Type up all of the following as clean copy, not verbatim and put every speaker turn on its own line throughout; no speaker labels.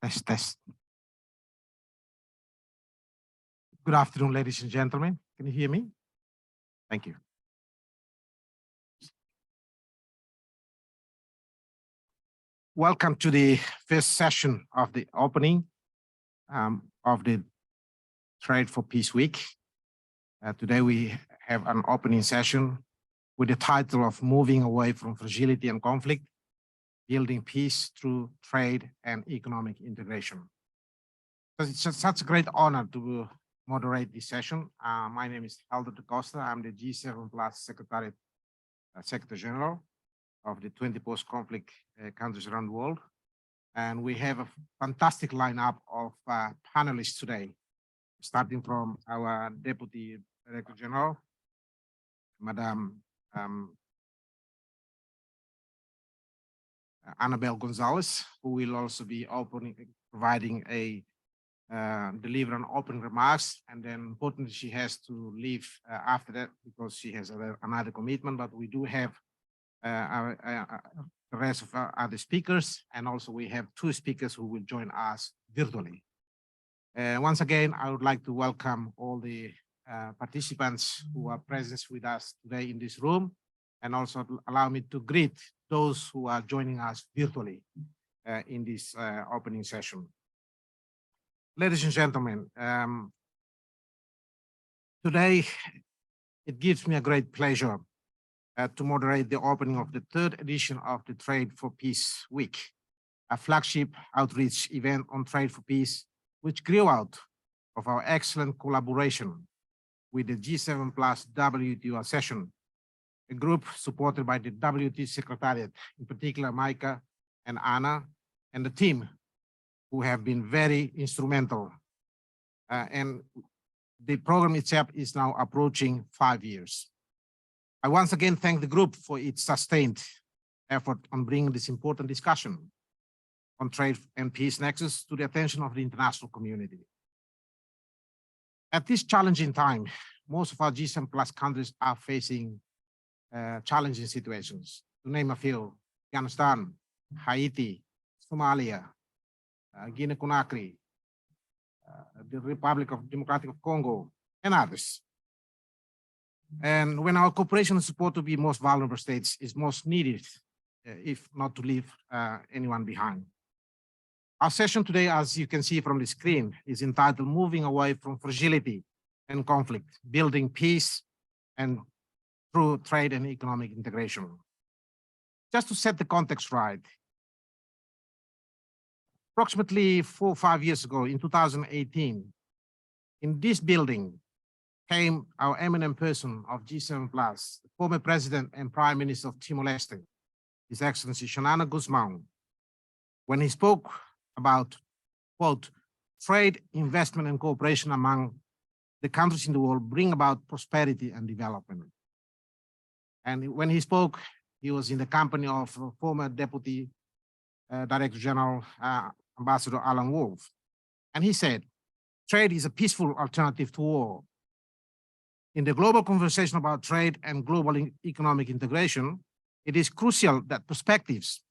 Test, test. Good afternoon, ladies and gentlemen. Can you hear me? Thank you. Welcome to the first session of the opening of the Trade for Peace Week. Today we have an opening session with the title of Moving Away from Fragility and Conflict, Building Peace Through Trade and Economic Integration. So it's such a great honor to moderate this session. My name is Helder de Costa. I'm the G7 Plus Secretary General of the 20 post-conflict countries around the world. And we have a fantastic lineup of panelists today, starting from our Deputy Director General, Madam Anabel Gonzalez, who will also be providing a deliver an opening remarks, and then importantly she has to leave after that because she has another commitment. But we do have the rest of our other speakers, and also we have two speakers who will join us virtually. Once again, I would like to welcome all the participants who are present with us today in this room, and also allow me to greet those who are joining us virtually in this opening session. Ladies and gentlemen, today it gives me a great pleasure to moderate the opening of the third edition of the Trade for Peace Week, a flagship outreach event on trade for peace, which grew out of our excellent collaboration with the G7 Plus WTO session, a group supported by the WTO Secretariat, in particular Micah and Anna, and the team who have been very instrumental. And the program itself is now approaching 5 years. I once again thank the group for its sustained effort on bringing this important discussion on trade and peace nexus to the attention of the international community. At this challenging time, most of our G7 Plus countries are facing challenging situations. To name a few: Afghanistan, Haiti, Somalia, Guinea-Conakry, the Republic of Democratic of Congo, and others. And when our cooperation and support to be most vulnerable states is most needed, if not to leave anyone behind. Our session today, as you can see from the screen, is entitled Moving Away from Fragility and Conflict, Building Peace and Through Trade and Economic Integration. Just to set the context right, approximately 4 or 5 years ago, in 2018, in this building came our eminent person of G7 Plus, the former President and Prime Minister of Timor-Leste, His Excellency Xanana Gusmão, when he spoke about, quote, trade, investment, and cooperation among the countries in the world bring about prosperity and development. And when he spoke, he was in the company of former Deputy Director General, Ambassador Alan Wolf. And he said, trade is a peaceful alternative to war. In the global conversation about trade and global economic integration, it is crucial that perspectives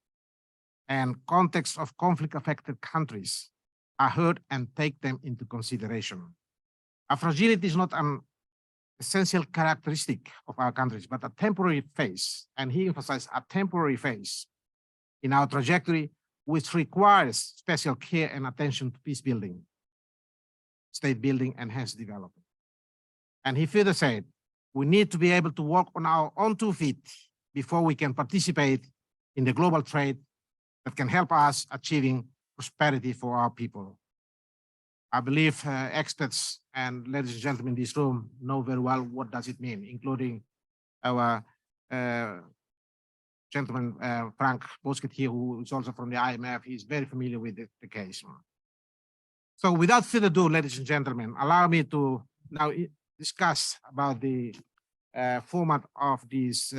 and context of conflict-affected countries are heard and take them into consideration. Our fragility is not an essential characteristic of our countries, but a temporary phase, and he emphasized a temporary phase in our trajectory, which requires special care and attention to peace building, state building, and hence development. And he further said, we need to be able to walk on our own 2 feet before we can participate in the global trade that can help us achieving prosperity for our people. I believe experts and ladies and gentlemen in this room know very well what does it mean, including our gentleman, Frank Bosket here, who is also from the IMF. He's very familiar with the case. So without further ado, ladies and gentlemen, allow me to now discuss about the format of this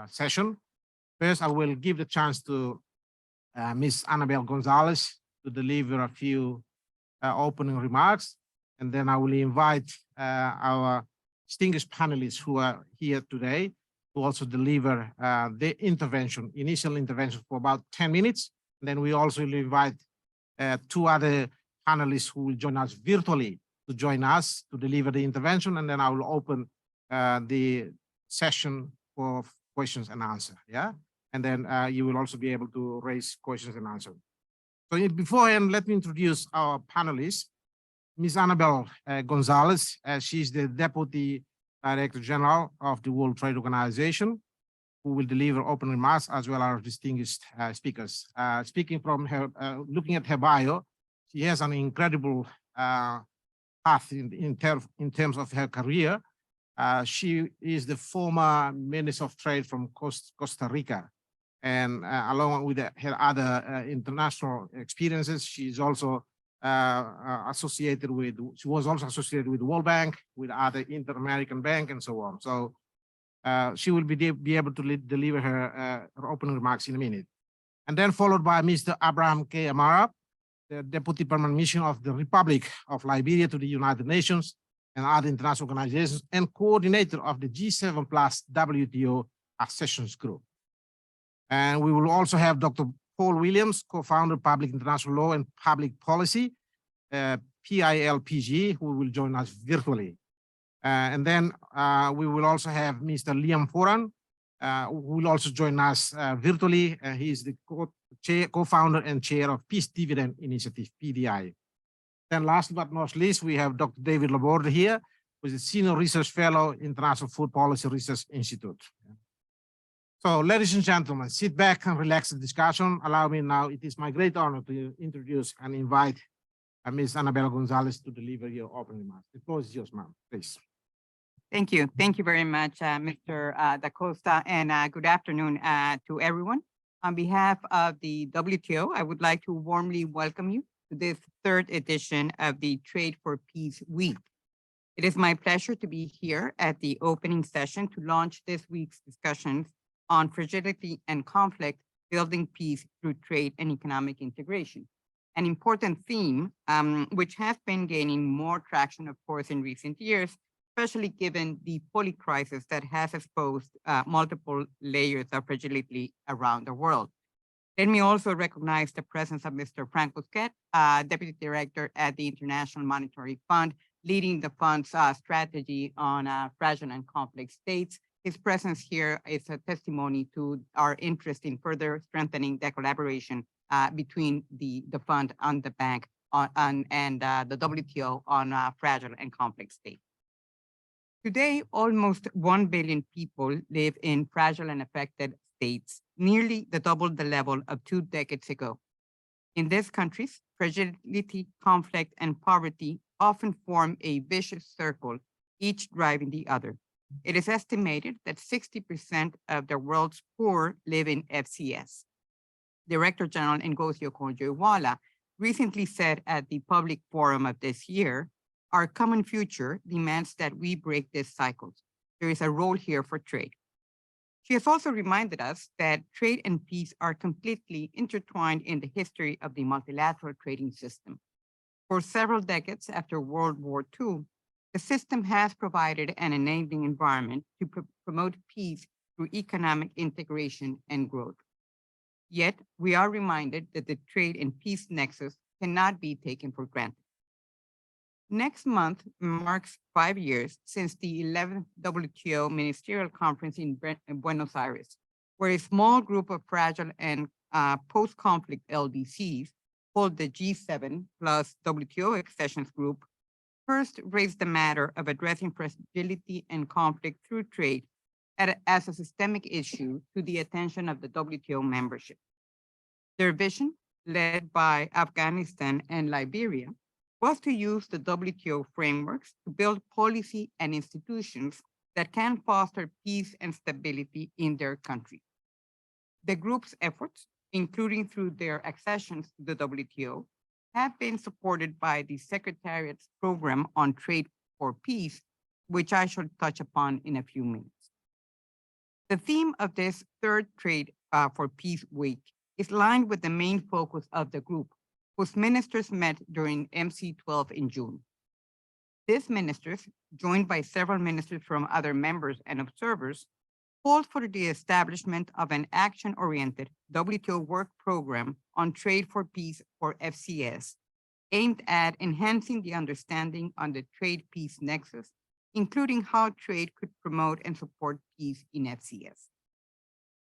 session. First, I will give the chance to Ms. Anabel Gonzalez to deliver a few opening remarks, and then I will invite our distinguished panelists who are here today to also deliver the initial intervention for about 10 minutes. And then we also will invite two other panelists who will join us virtually to join us to deliver the intervention, and then I will open the session for questions and answer. Yeah, and then you will also be able to raise questions and answer. So beforehand, let me introduce our panelists. Ms. Annabel Gonzalez, she's the Deputy Director General of the World Trade Organization, who will deliver opening remarks as well as our distinguished speakers. Speaking from her, looking at her bio, she has an incredible path in terms of her career. She is the former Minister of Trade from Costa Rica. And along with her other international experiences, she's also associated with, she was also associated with the World Bank, with other Inter-American Bank, and so on. So she will be able to deliver her opening remarks in a minute. And then followed by Mr. Abraham K. Amara, the Deputy Permanent Mission of the Republic of Liberia to the United Nations and other international organizations, and coordinator of the G7 Plus WTO Accessions Group. And we will also have Dr. Paul Williams, co-founder of Public International Law and Public Policy, PILPG, who will join us virtually. And then we will also have Mr. Liam Foran, who will also join us virtually. He is the co-founder and chair of Peace Dividend Initiative, PDI. Then last but not least, we have Dr. David Laborde here, who is a senior research fellow, International Food Policy Research Institute. So, ladies and gentlemen, sit back and relax the discussion. Allow me now, it is my great honor to introduce and invite Ms. Annabel Gonzalez to deliver your opening remarks. The floor is yours, ma'am, please.
Thank you. Thank you very much, Mr. Da Costa, and good afternoon to everyone. On behalf of the WTO, I would like to warmly welcome you to this third edition of the Trade for Peace Week. It is my pleasure to be here at the opening session to launch this week's discussions on fragility and conflict, building peace through trade and economic integration. An important theme, which has been gaining more traction, of course, in recent years, especially given the poly-crisis that has exposed multiple layers of fragility around the world. Let me also recognize the presence of Mr. Frank Busquet, Deputy Director at the International Monetary Fund, leading the fund's strategy on fragile and complex states. His presence here is a testimony to our interest in further strengthening the collaboration between the fund and the bank and the WTO on fragile and complex states. Today, almost 1 billion people live in fragile and affected states, nearly double the level of 2 decades ago. In these countries, fragility, conflict, and poverty often form a vicious circle, each driving the other. It is estimated that 60% of the world's poor live in FCS. Director General Ngozi Okonjo-Iweala recently said at the public forum of this year, "Our common future demands that we break these cycles. There is a role here for trade." She has also reminded us that trade and peace are completely intertwined in the history of the multilateral trading system. For several decades after World War II, the system has provided an enabling environment to promote peace through economic integration and growth. Yet, we are reminded that the trade and peace nexus cannot be taken for granted. Next month marks 5 years since the 11th WTO Ministerial Conference in Buenos Aires, where a small group of fragile and post-conflict LDCs, called the G7 plus WTO Accessions Group, first raised the matter of addressing fragility and conflict through trade as a systemic issue to the attention of the WTO membership. Their vision, led by Afghanistan and Liberia, was to use the WTO frameworks to build policy and institutions that can foster peace and stability in their country. The group's efforts, including through their accessions to the WTO, have been supported by the Secretariat's program on Trade for Peace, which I shall touch upon in a few minutes. The theme of this third Trade for Peace Week is aligned with the main focus of the group, whose ministers met during MC12 in June. These ministers, joined by several ministers from other members and observers, called for the establishment of an action-oriented WTO work program on Trade for Peace, or FCS, aimed at enhancing the understanding on the trade-peace nexus, including how trade could promote and support peace in FCS.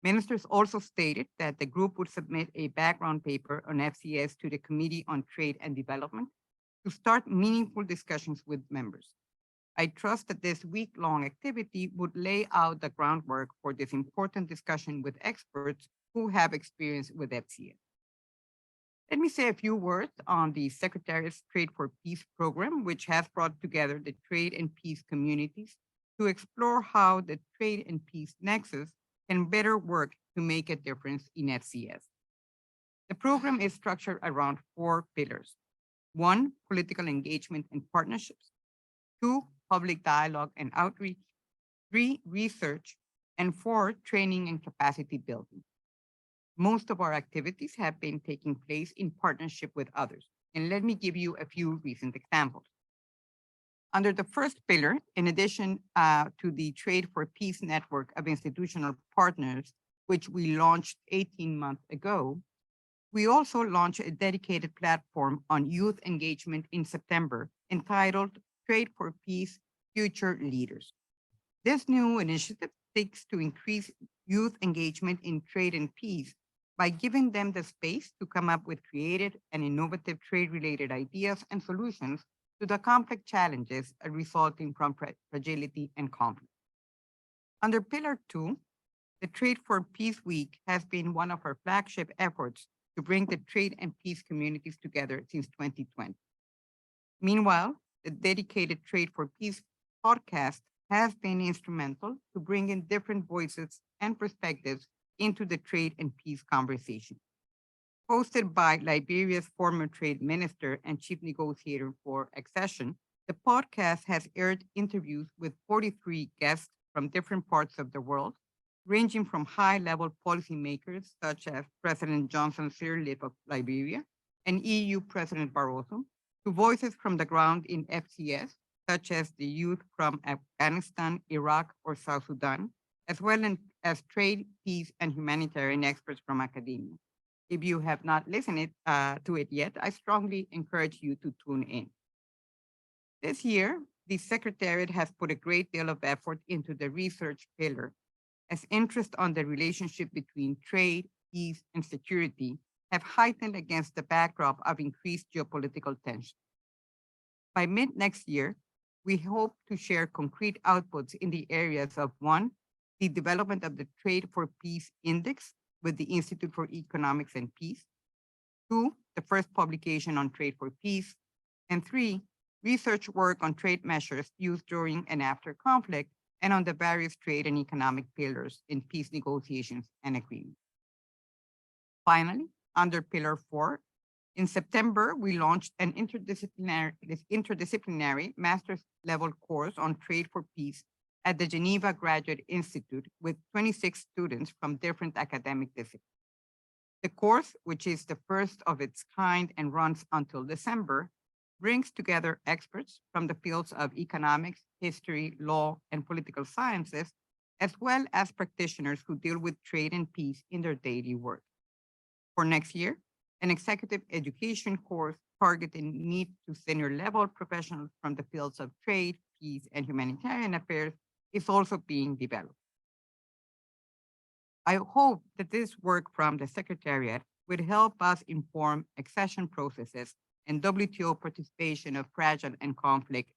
Ministers also stated that the group would submit a background paper on FCS to the Committee on Trade and Development to start meaningful discussions with members. I trust that this week-long activity would lay out the groundwork for this important discussion with experts who have experience with FCS. Let me say a few words on the Secretariat's Trade for Peace program, which has brought together the trade and peace communities to explore how the trade and peace nexus can better work to make a difference in FCS. The program is structured around 4 pillars. 1, political engagement and partnerships. 2, public dialogue and outreach. 3, research. And 4, training and capacity building. Most of our activities have been taking place in partnership with others. And let me give you a few recent examples. Under the first pillar, in addition to the Trade for Peace network of institutional partners, which we launched 18 months ago, we also launched a dedicated platform on youth engagement in September entitled Trade for Peace Future Leaders. This new initiative seeks to increase youth engagement in trade and peace by giving them the space to come up with creative and innovative trade-related ideas and solutions to the complex challenges resulting from fragility and conflict. Under Pillar 2, the Trade for Peace Week has been one of our flagship efforts to bring the trade and peace communities together since 2020. Meanwhile, the dedicated Trade for Peace podcast has been instrumental to bring in different voices and perspectives into the trade and peace conversation. Hosted by Liberia's former trade minister and chief negotiator for accession, the podcast has aired interviews with 43 guests from different parts of the world, ranging from high-level policymakers such as President Johnson Sirleaf of Liberia and EU President Barroso, to voices from the ground in FCS, such as the youth from Afghanistan, Iraq, or South Sudan, as well as trade, peace, and humanitarian experts from academia. If you have not listened to it yet, I strongly encourage you to tune in. This year, the Secretariat has put a great deal of effort into the research pillar, as interest on the relationship between trade, peace, and security have heightened against the backdrop of increased geopolitical tension. By mid next year, we hope to share concrete outputs in the areas of 1, the development of the Trade for Peace Index with the Institute for Economics and Peace. 2, the first publication on Trade for Peace. And 3, research work on trade measures used during and after conflict and on the various trade and economic pillars in peace negotiations and agreements. Finally, under Pillar 4, in September, we launched an interdisciplinary master's level course on Trade for Peace at the Geneva Graduate Institute with 26 students from different academic disciplines. The course, which is the first of its kind and runs until December, brings together experts from the fields of economics, history, law, and political sciences, as well as practitioners who deal with trade and peace in their daily work. For next year, an executive education course targeting mid to senior level professionals from the fields of trade, peace, and humanitarian affairs is also being developed. I hope that this work from the Secretariat would help us inform accession processes and WTO participation of fragile and conflict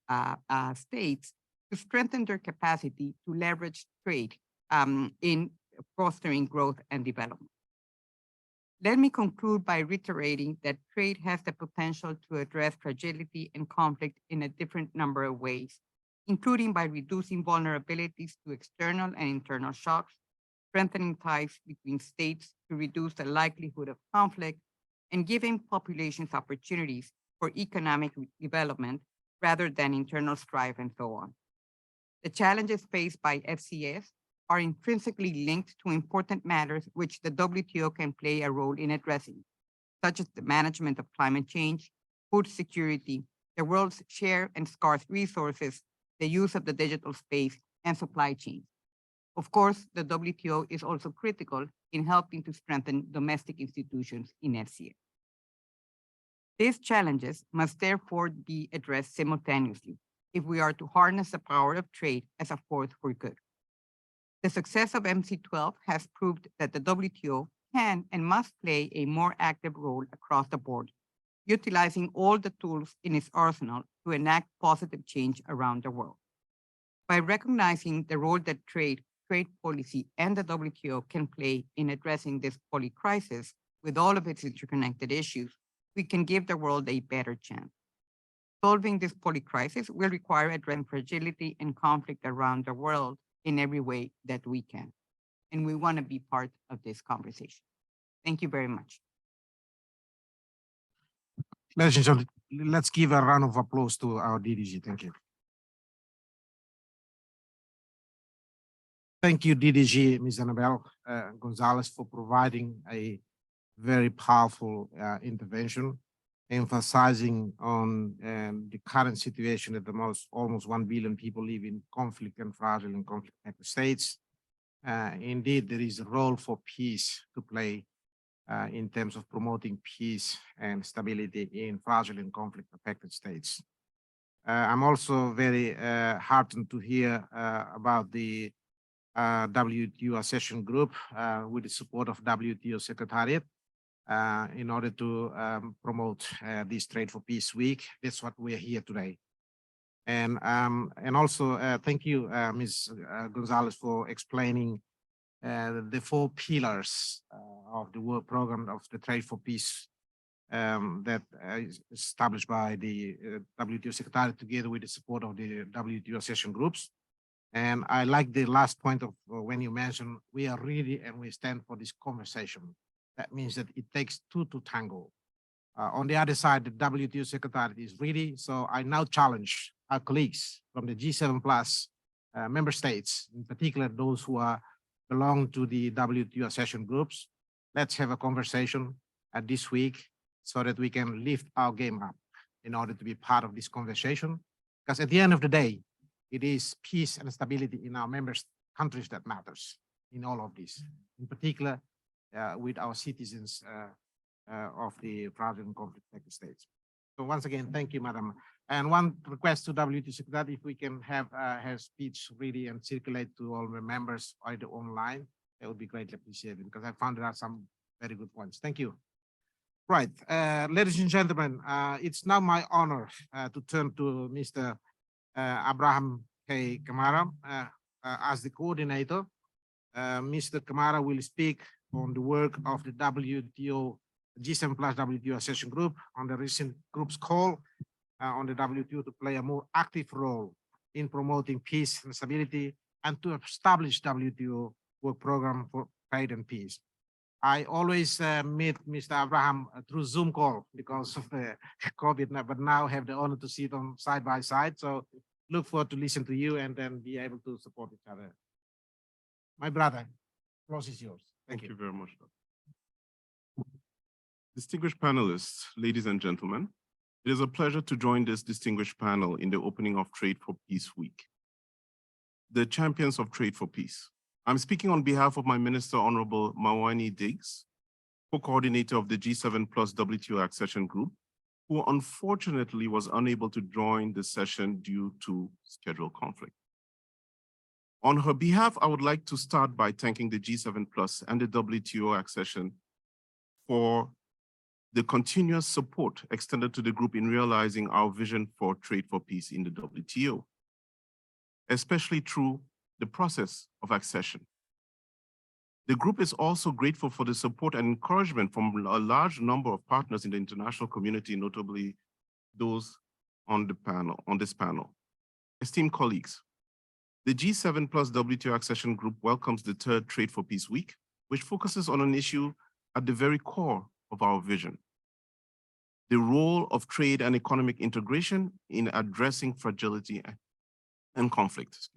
states to strengthen their capacity to leverage trade in fostering growth and development. Let me conclude by reiterating that trade has the potential to address fragility and conflict in a different number of ways, including by reducing vulnerabilities to external and internal shocks, strengthening ties between states to reduce the likelihood of conflict, and giving populations opportunities for economic development rather than internal strife and so on. The challenges faced by FCS are intrinsically linked to important matters which the WTO can play a role in addressing, such as the management of climate change, food security, the world's share and scarce resources, the use of the digital space, and supply chains. Of course, the WTO is also critical in helping to strengthen domestic institutions in FCA. These challenges must therefore be addressed simultaneously if we are to harness the power of trade as a force for good. The success of MC12 has proved that the WTO can and must play a more active role across the board, utilizing all the tools in its arsenal to enact positive change around the world. By recognizing the role that trade policy, and the WTO can play in addressing this polycrisis with all of its interconnected issues, we can give the world a better chance. Solving this polycrisis will require addressing fragility and conflict around the world in every way that we can. And we want to be part of this conversation. Thank you very much.
Ladies and gentlemen, let's give a round of applause to our DDG. Thank you. Thank you, DDG, Ms. Annabelle Gonzalez, for providing a very powerful intervention, emphasizing on the current situation that almost 1 billion people live in conflict and fragile and conflict states. Indeed, there is a role for peace to play in terms of promoting peace and stability in fragile and conflict-affected states. I'm also very heartened to hear about the WTO accession group with the support of WTO Secretariat in order to promote this Trade for Peace Week. That's what we're here today. And also thank you, Ms. Gonzalez, for explaining the 4 pillars of the work program of the Trade for Peace that is established by the WTO Secretariat together with the support of the WTO accession groups. And I like the last point of when you mentioned we are ready and we stand for this conversation. That means that it takes 2 to tango. On the other side, the WTO Secretariat is ready. So I now challenge our colleagues from the G7 plus member states, in particular those who belong to the WTO accession groups. Let's have a conversation this week so that we can lift our game up in order to be part of this conversation. Because at the end of the day, it is peace and stability in our member countries that matters in all of this, in particular with our citizens of the fragile and conflict states. So once again, thank you, Madam. And one request to WTO Secretary, if we can have her speech ready and circulate to all the members either online, that would be greatly appreciated because I found there are some very good points. Thank you. Right, ladies and gentlemen, it's now my honor to turn to Mr. Abraham K. Camara as the coordinator. Mr. Camara will speak on the work of the WTO G7 plus WTO accession group on the recent group's call on the WTO to play a more active role in promoting peace and stability and to establish WTO work program for trade and peace. I always meet Mr. Abraham through Zoom call because of the COVID, but now have the honor to sit on side by side. So look forward to listen to you and then be able to support each other. My brother, the floor is yours.
Thank you very much. Distinguished panelists, ladies and gentlemen, it is a pleasure to join this distinguished panel in the opening of Trade for Peace Week. The champions of Trade for Peace. I'm speaking on behalf of my Minister, Honorable Mawani Diggs, co-coordinator of the G7 plus WTO accession group, who unfortunately was unable to join the session due to schedule conflict. On her behalf, I would like to start by thanking the G7 plus and the WTO accession for the continuous support extended to the group in realizing our vision for trade for peace in the WTO, especially through the process of accession. The group is also grateful for the support and encouragement from a large number of partners in the international community, notably those on this panel. Esteemed colleagues, the G7 plus WTO accession group welcomes the 3rd Trade for Peace Week, which focuses on an issue at the very core of our vision: the role of trade and economic integration in addressing fragility and conflict.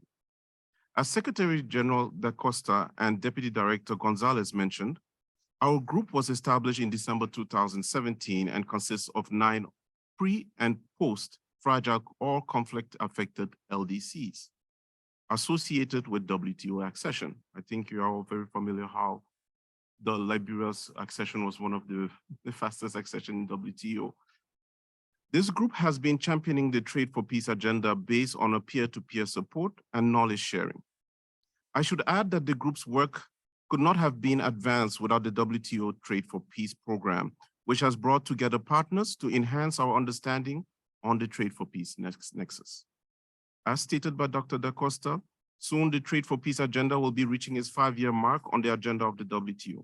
As Secretary General Da Costa and Deputy Director Gonzalez mentioned, our group was established in December 2017 and consists of 9 pre- and post-fragile or conflict-affected LDCs. associated with WTO accession. I think you are all very familiar how the Liberia's accession was one of the fastest accession in WTO. This group has been championing the Trade for Peace agenda based on a peer-to-peer support and knowledge sharing. I should add that the group's work could not have been advanced without the WTO Trade for Peace program, which has brought together partners to enhance our understanding on the Trade for Peace nexus. As stated by Dr. Da Costa, soon the Trade for Peace agenda will be reaching its 5-year mark on the agenda of the WTO.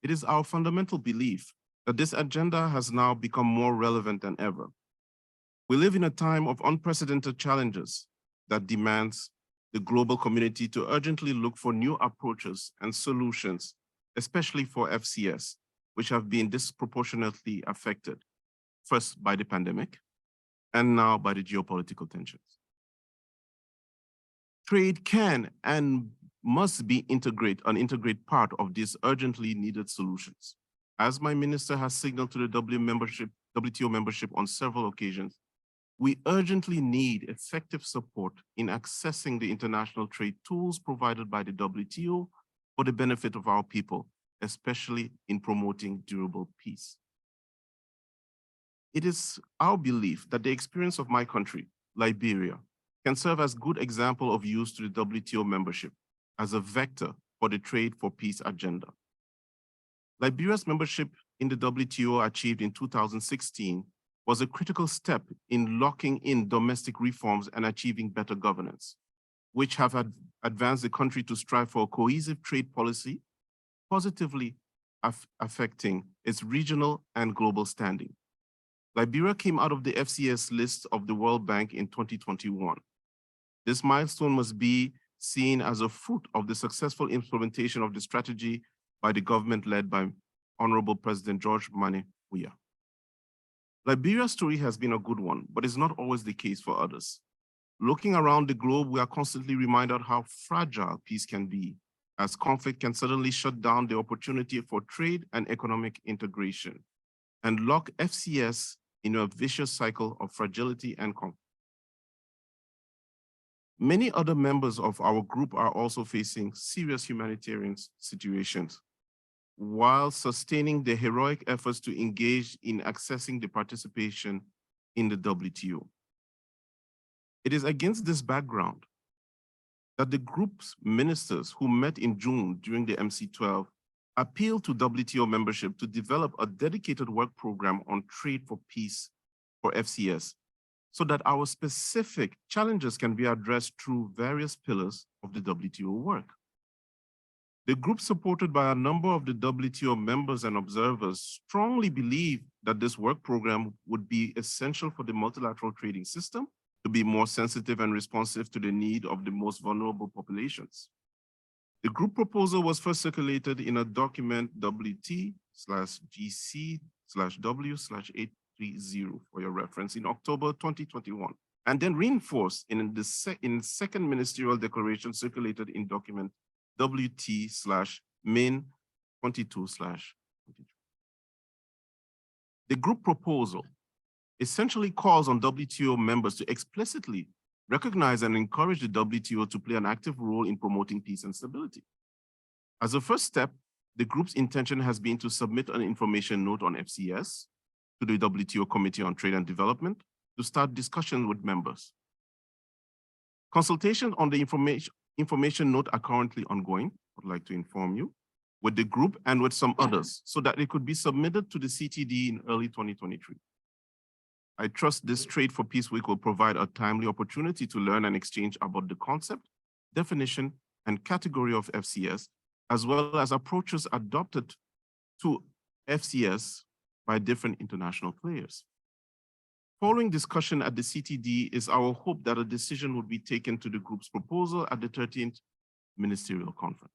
It is our fundamental belief that this agenda has now become more relevant than ever. We live in a time of unprecedented challenges that demands the global community to urgently look for new approaches and solutions, especially for FCS, which have been disproportionately affected, first by the pandemic, and now by the geopolitical tensions. Trade can and must be an integrated part of these urgently needed solutions. As my minister has signaled to the WTO membership on several occasions, we urgently need effective support in accessing the international trade tools provided by the WTO for the benefit of our people, especially in promoting durable peace. It is our belief that the experience of my country, Liberia, can serve as good example of use to the WTO membership as a vector for the Trade for Peace agenda. Liberia's membership in the WTO achieved in 2016 was a critical step in locking in domestic reforms and achieving better governance, which have advanced the country to strive for a cohesive trade policy, positively affecting its regional and global standing. Liberia came out of the FCS list of the World Bank in 2021. This milestone must be seen as a fruit of the successful implementation of the strategy by the government led by Honorable President George Manneh Weah. Liberia's story has been a good one, but it's not always the case for others. Looking around the globe, we are constantly reminded how fragile peace can be, as conflict can suddenly shut down the opportunity for trade and economic integration and lock FCS in a vicious cycle of fragility and conflict. Many other members of our group are also facing serious humanitarian situations, while sustaining the heroic efforts to engage in accessing the participation in the WTO. It is against this background that the group's ministers who met in June during the MC12 appealed to WTO membership to develop a dedicated work program on trade for peace for FCS, so that our specific challenges can be addressed through various pillars of the WTO work. The group, supported by a number of the WTO members and observers, strongly believe that this work program would be essential for the multilateral trading system to be more sensitive and responsive to the need of the most vulnerable populations. The group proposal was first circulated in a document WT/GC/W/830 for your reference in October 2021, and then reinforced in the second ministerial declaration circulated in document WT/Min/22/23. The group proposal essentially calls on WTO members to explicitly recognize and encourage the WTO to play an active role in promoting peace and stability. As a first step, the group's intention has been to submit an information note on FCS to the WTO Committee on Trade and Development to start discussion with members. Consultations on the information note are currently ongoing, I'd like to inform you, with the group and with some others, so that it could be submitted to the CTD in early 2023. I trust this Trade for Peace Week will provide a timely opportunity to learn and exchange about the concept, definition, and category of FCS, as well as approaches adopted to FCS by different international players. Following discussion at the CTD, is our hope that a decision would be taken to the group's proposal at the 13th Ministerial Conference.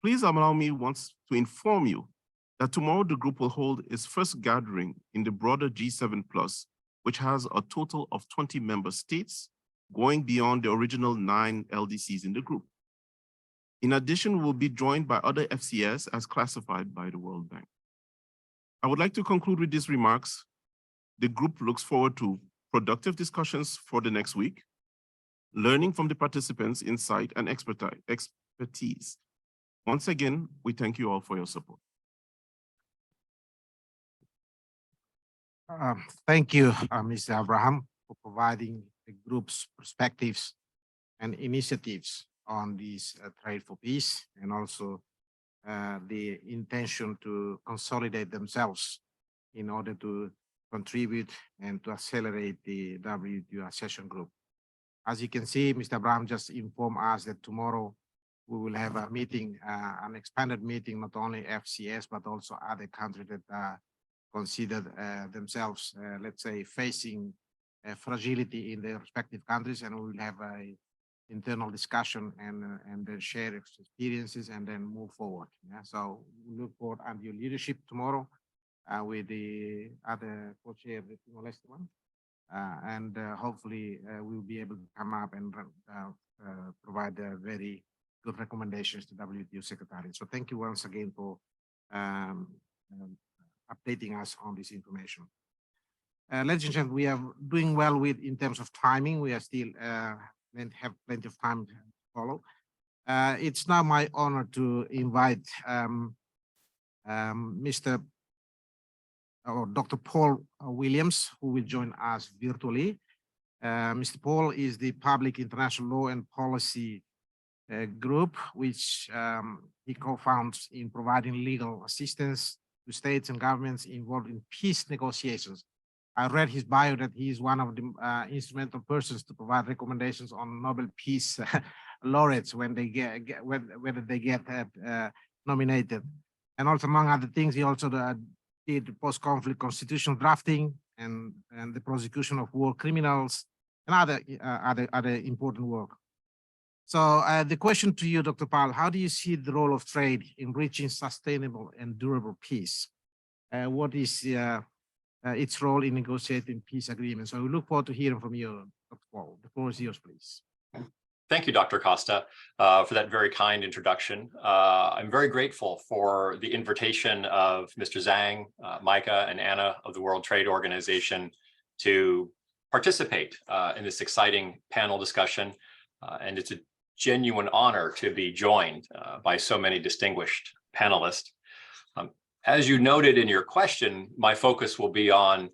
Please allow me once to inform you that tomorrow the group will hold its first gathering in the broader G7+, which has a total of 20 member states, going beyond the original 9 LDCs in the group. In addition, we'll be joined by other FCS as classified by the World Bank. I would like to conclude with these remarks. The group looks forward to productive discussions for the next week. learning from the participants' insight and expertise. Once again, we thank you all for your support.
Thank you, Mr. Abraham, for providing the group's perspectives and initiatives on this Trade for Peace, and also the intention to consolidate themselves in order to contribute and to accelerate the WTO accession group. As you can see, Mr. Abraham just informed us that tomorrow we will have a meeting, an expanded meeting, not only FCS, but also other countries that considered themselves, let's say, facing fragility in their respective countries, and we will have a internal discussion and then share experiences and then move forward. Yeah, so we look forward to your leadership tomorrow with the other co-chair of the Timor-Leste one, and hopefully we'll be able to come up and provide very good recommendations to WTO Secretary. So thank you once again for updating us on this information. Ladies and gentlemen, we are doing well in terms of timing. We are still have plenty of time to follow. It's now my honor to invite Dr. Paul Williams, who will join us virtually. Mr. Paul is the Public International Law and Policy group, which he co-founds in providing legal assistance to states and governments involved in peace negotiations. I read his bio that he is one of the instrumental persons to provide recommendations on Nobel Peace laureates when they whether they get nominated. And also, among other things, he also did post-conflict constitutional drafting and the prosecution of war criminals and other important work. So the question to you, Dr. Paul, how do you see the role of trade in reaching sustainable and durable peace? What is its role in negotiating peace agreements? So we look forward to hearing from you, Dr. Paul. The floor is yours, please.
Thank you, Dr. Costa, for that very kind introduction. I'm very grateful for the invitation of Mr. Zhang, Micah, and Anna of the World Trade Organization to participate in this exciting panel discussion. And it's a genuine honor to be joined by so many distinguished panelists. As you noted in your question, my focus will be on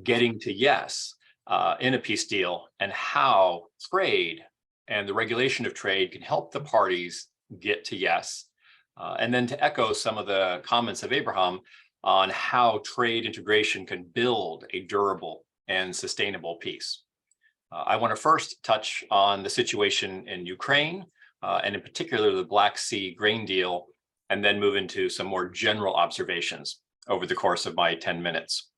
getting to yes in a peace deal and how trade and the regulation of trade can help the parties get to yes. And then to echo some of the comments of Abraham on how trade integration can build a durable and sustainable peace. I want to first touch on the situation in Ukraine, and in particular the Black Sea grain deal, and then move into some more general observations over the course of my 10 minutes.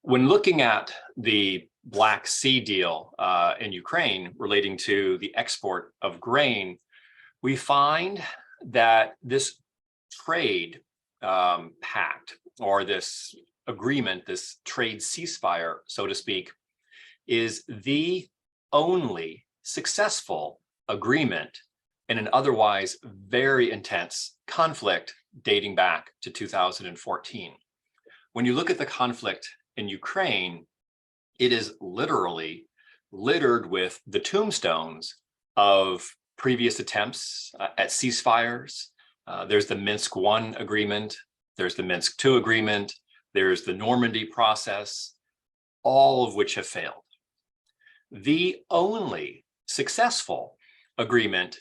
When looking at the Black Sea deal in Ukraine relating to the export of grain, we find that this trade pact, or this agreement, this trade ceasefire, so to speak, is the only successful agreement in an otherwise very intense conflict dating back to 2014. When you look at the conflict in Ukraine, it is literally littered with the tombstones of previous attempts at ceasefires. There's the Minsk I agreement, there's the Minsk II agreement, there's the Normandy process, all of which have failed. The only successful agreement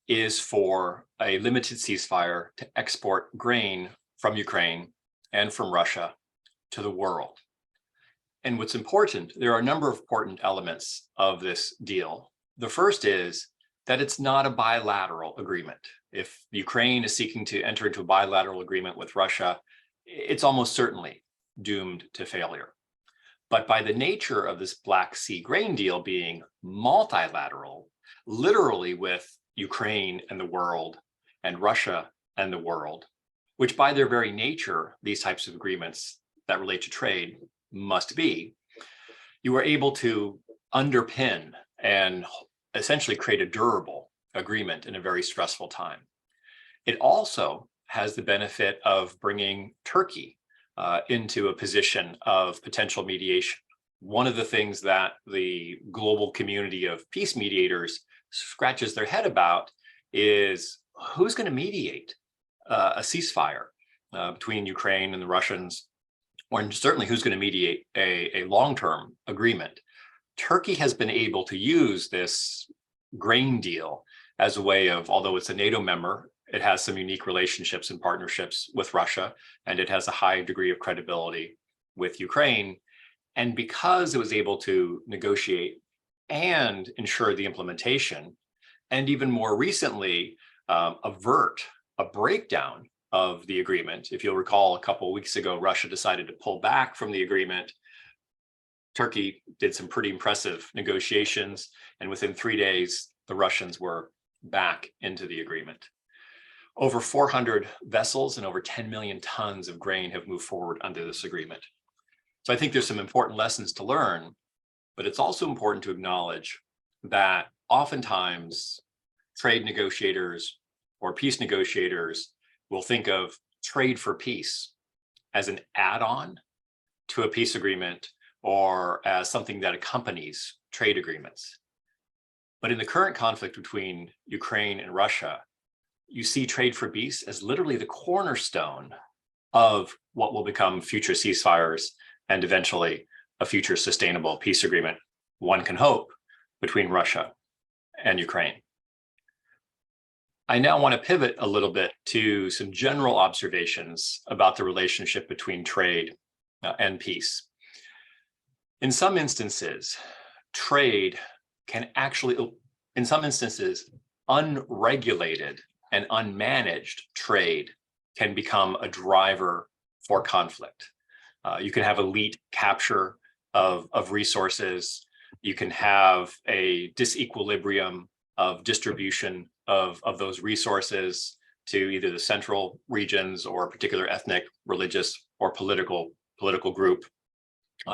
is for a limited ceasefire to export grain from Ukraine and from Russia to the world. And what's important, there are a number of important elements of this deal. The first is that it's not a bilateral agreement. If Ukraine is seeking to enter into a bilateral agreement with Russia, it's almost certainly doomed to failure. But by the nature of this Black Sea grain deal being multilateral, literally with Ukraine and the world and Russia and the world, which by their very nature, these types of agreements that relate to trade must be, you are able to underpin and essentially create a durable agreement in a very stressful time. It also has the benefit of bringing Turkey into a position of potential mediation. one of the things that the global community of peace mediators scratches their head about is who's going to mediate a ceasefire between Ukraine and the Russians, or certainly who's going to mediate a long-term agreement. Turkey has been able to use this grain deal as a way of, although it's a NATO member, it has some unique relationships and partnerships with Russia, and it has a high degree of credibility with Ukraine. And because it was able to negotiate and ensure the implementation, and even more recently, avert a breakdown of the agreement. If you'll recall, a couple of weeks ago, Russia decided to pull back from the agreement. Turkey did some pretty impressive negotiations, and within 3 days, the Russians were back into the agreement. Over 400 vessels and over 10 million tons of grain have moved forward under this agreement. So I think there's some important lessons to learn, but it's also important to acknowledge that oftentimes trade negotiators or peace negotiators will think of trade for peace as an add-on to a peace agreement or as something that accompanies trade agreements. But in the current conflict between Ukraine and Russia, you see trade for peace as literally the cornerstone of what will become future ceasefires and eventually a future sustainable peace agreement, one can hope, between Russia and Ukraine. I now want to pivot a little bit to some general observations about the relationship between trade and peace. In some instances, trade can actually, in some instances, unregulated and unmanaged trade can become a driver for conflict. You can have elite capture of resources. You can have a disequilibrium of distribution of those resources to either the central regions or a particular ethnic, religious, or political group.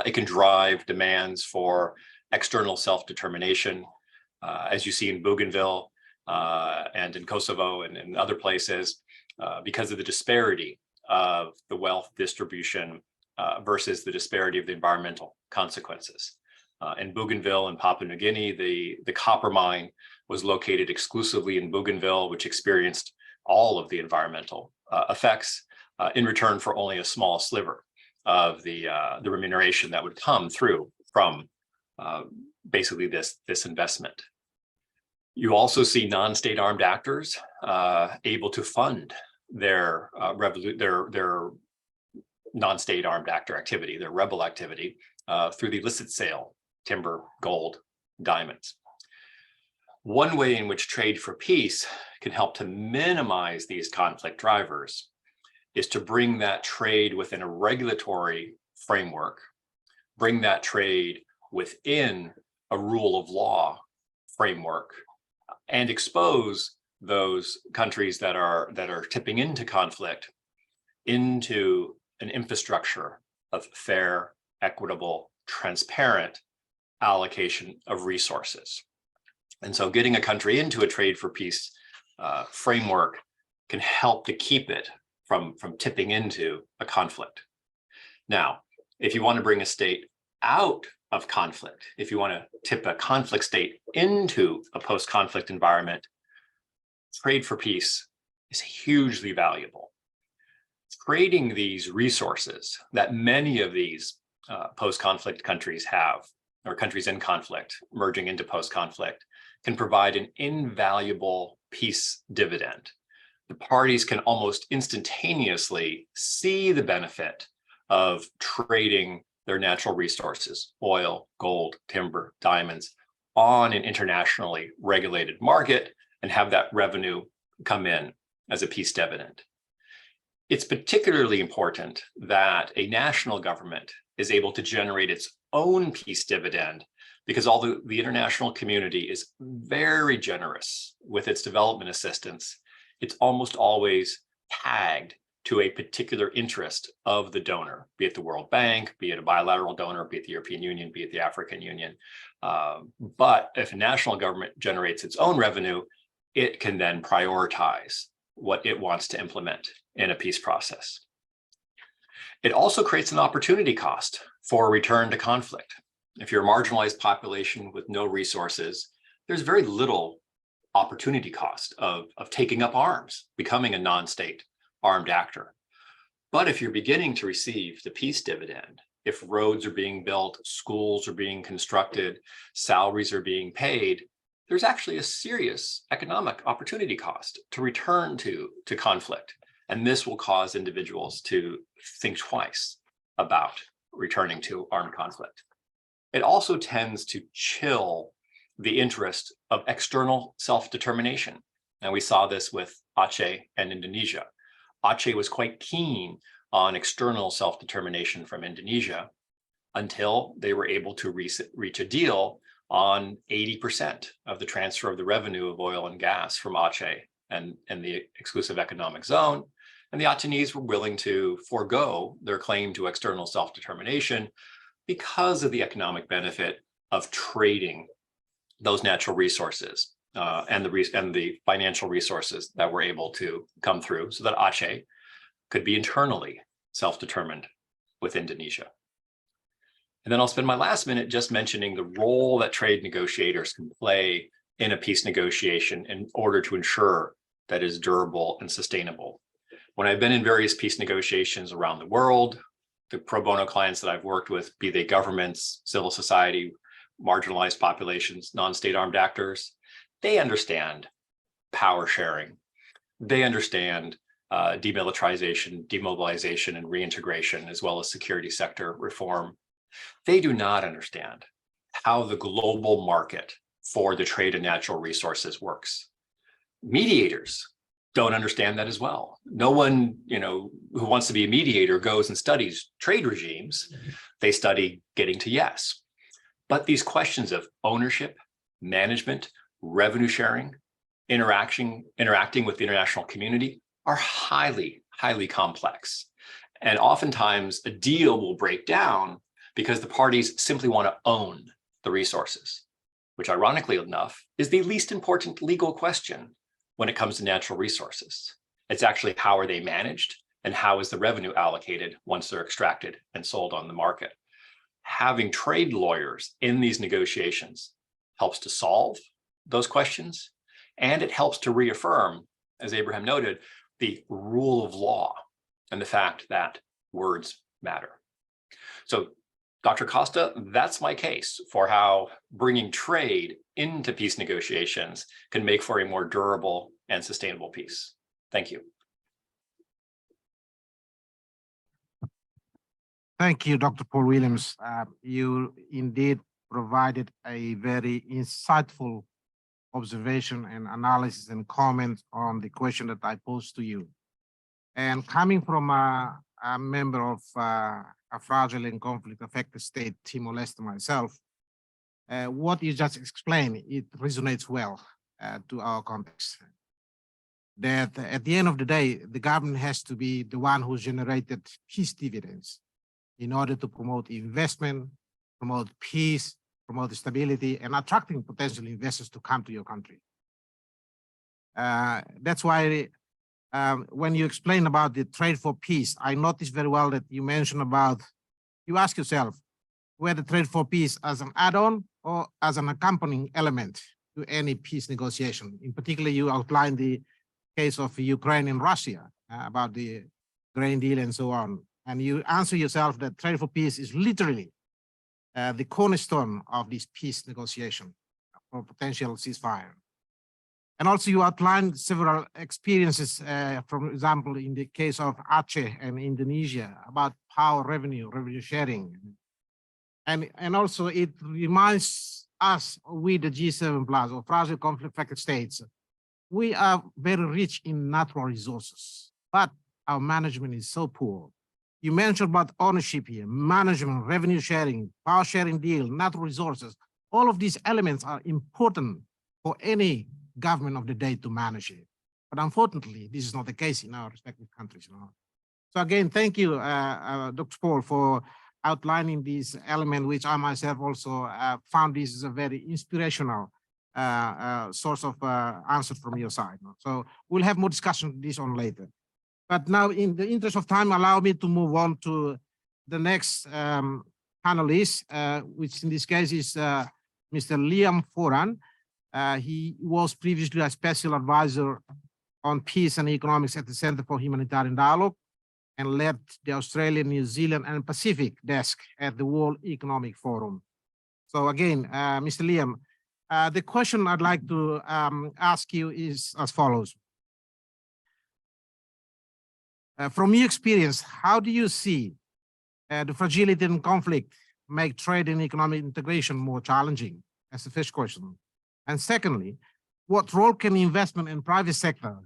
It can drive demands for external self-determination, as you see in Bougainville and in Kosovo and in other places, because of the disparity of the wealth distribution versus the disparity of the environmental consequences. In Bougainville and Papua New Guinea, the copper mine was located exclusively in Bougainville, which experienced all of the environmental effects in return for only a small sliver of the remuneration that would come through from basically this investment. You also see non-state armed actors able to fund their non-state armed actor activity, their rebel activity, through the illicit sale, timber, gold, diamonds. One way in which trade for peace can help to minimize these conflict drivers is to bring that trade within a regulatory framework, bring that trade within a rule of law framework, and expose those countries that are tipping into conflict into an infrastructure of fair, equitable, transparent allocation of resources. And so getting a country into a trade for peace framework can help to keep it from tipping into a conflict. Now, if you want to bring a state out of conflict, if you want to tip a conflict state into a post-conflict environment, trade for peace is hugely valuable. Trading these resources that many of these post-conflict countries have, or countries in conflict merging into post-conflict, can provide an invaluable peace dividend. The parties can almost instantaneously see the benefit of trading their natural resources, oil, gold, timber, diamonds, on an internationally regulated market and have that revenue come in as a peace dividend. It's particularly important that a national government is able to generate its own peace dividend, because although the international community is very generous with its development assistance, it's almost always tagged to a particular interest of the donor, be it the World Bank, be it a bilateral donor, be it the European Union, be it the African Union. But if a national government generates its own revenue, it can then prioritize what it wants to implement in a peace process. It also creates an opportunity cost for a return to conflict. If you're a marginalized population with no resources, there's very little opportunity cost of taking up arms, becoming a non-state armed actor. But if you're beginning to receive the peace dividend, if roads are being built, schools are being constructed, salaries are being paid, there's actually a serious economic opportunity cost to return to conflict. And this will cause individuals to think twice about returning to armed conflict. It also tends to chill the interest of external self-determination. And we saw this with Aceh and Indonesia. Aceh was quite keen on external self-determination from Indonesia until they were able to reach a deal on 80% of the transfer of the revenue of oil and gas from Aceh and the exclusive economic zone. And the Acehnese were willing to forego their claim to external self-determination because of the economic benefit of trading those natural resources and the financial resources that were able to come through so that Aceh could be internally self-determined with Indonesia. And then I'll spend my last minute just mentioning the role that trade negotiators can play in a peace negotiation in order to ensure that it is durable and sustainable. When I've been in various peace negotiations around the world, the pro bono clients that I've worked with, be they governments, civil society, marginalized populations, non-state armed actors, they understand power sharing. They understand demilitarization, demobilization, and reintegration, as well as security sector reform. They do not understand how the global market for the trade of natural resources works. Mediators don't understand that as well. No one, who wants to be a mediator goes and studies trade regimes. They study getting to yes. But these questions of ownership, management, revenue sharing, interacting with the international community are highly, highly complex. And oftentimes a deal will break down because the parties simply want to own the resources, which ironically enough is the least important legal question when it comes to natural resources. It's actually how are they managed and how is the revenue allocated once they're extracted and sold on the market. Having trade lawyers in these negotiations helps to solve those questions, and it helps to reaffirm, as Abraham noted, the rule of law and the fact that words matter. So, Dr. Costa, that's my case for how bringing trade into peace negotiations can make for a more durable and sustainable peace. Thank you.
Thank you, Dr. Paul Williams. You indeed provided a very insightful observation and analysis and comment on the question that I posed to you. And coming from a member of a fragile and conflict-affected state, Timor-Leste myself, what you just explained, it resonates well to our context. That at the end of the day, the government has to be the one who generated peace dividends in order to promote investment, promote peace, promote stability, and attracting potential investors to come to your country. That's why when you explain about the trade for peace, I noticed very well that you mentioned about, you ask yourself, whether trade for peace as an add-on or as an accompanying element to any peace negotiation. In particular, you outlined the case of Ukraine and Russia about the grain deal and so on. And you answer yourself that trade for peace is literally the cornerstone of this peace negotiation for potential ceasefire. And also you outlined several experiences, for example, in the case of Aceh and Indonesia about power revenue sharing. And also it reminds us, we the G7 plus or fragile conflict affected states, we are very rich in natural resources, but our management is so poor. You mentioned about ownership here, management, revenue sharing, power sharing deal, natural resources. All of these elements are important for any government of the day to manage it. But unfortunately, this is not the case in our respective countries. So again, thank you, Dr. Paul, for outlining this element, which I myself also found this is a very inspirational source of answer from your side. So we'll have more discussion on this on later. But now, in the interest of time, allow me to move on to the next panelist, which in this case is Mr. Liam Foran. He was previously a special advisor on peace and economics at the Center for Humanitarian Dialogue and led the Australian, New Zealand, and Pacific desk at the World Economic Forum. So again, Mr. Liam, the question I'd like to ask you is as follows. From your experience, how do you see the fragility and conflict make trade and economic integration more challenging? That's the first question. And secondly, what role can investment in private sector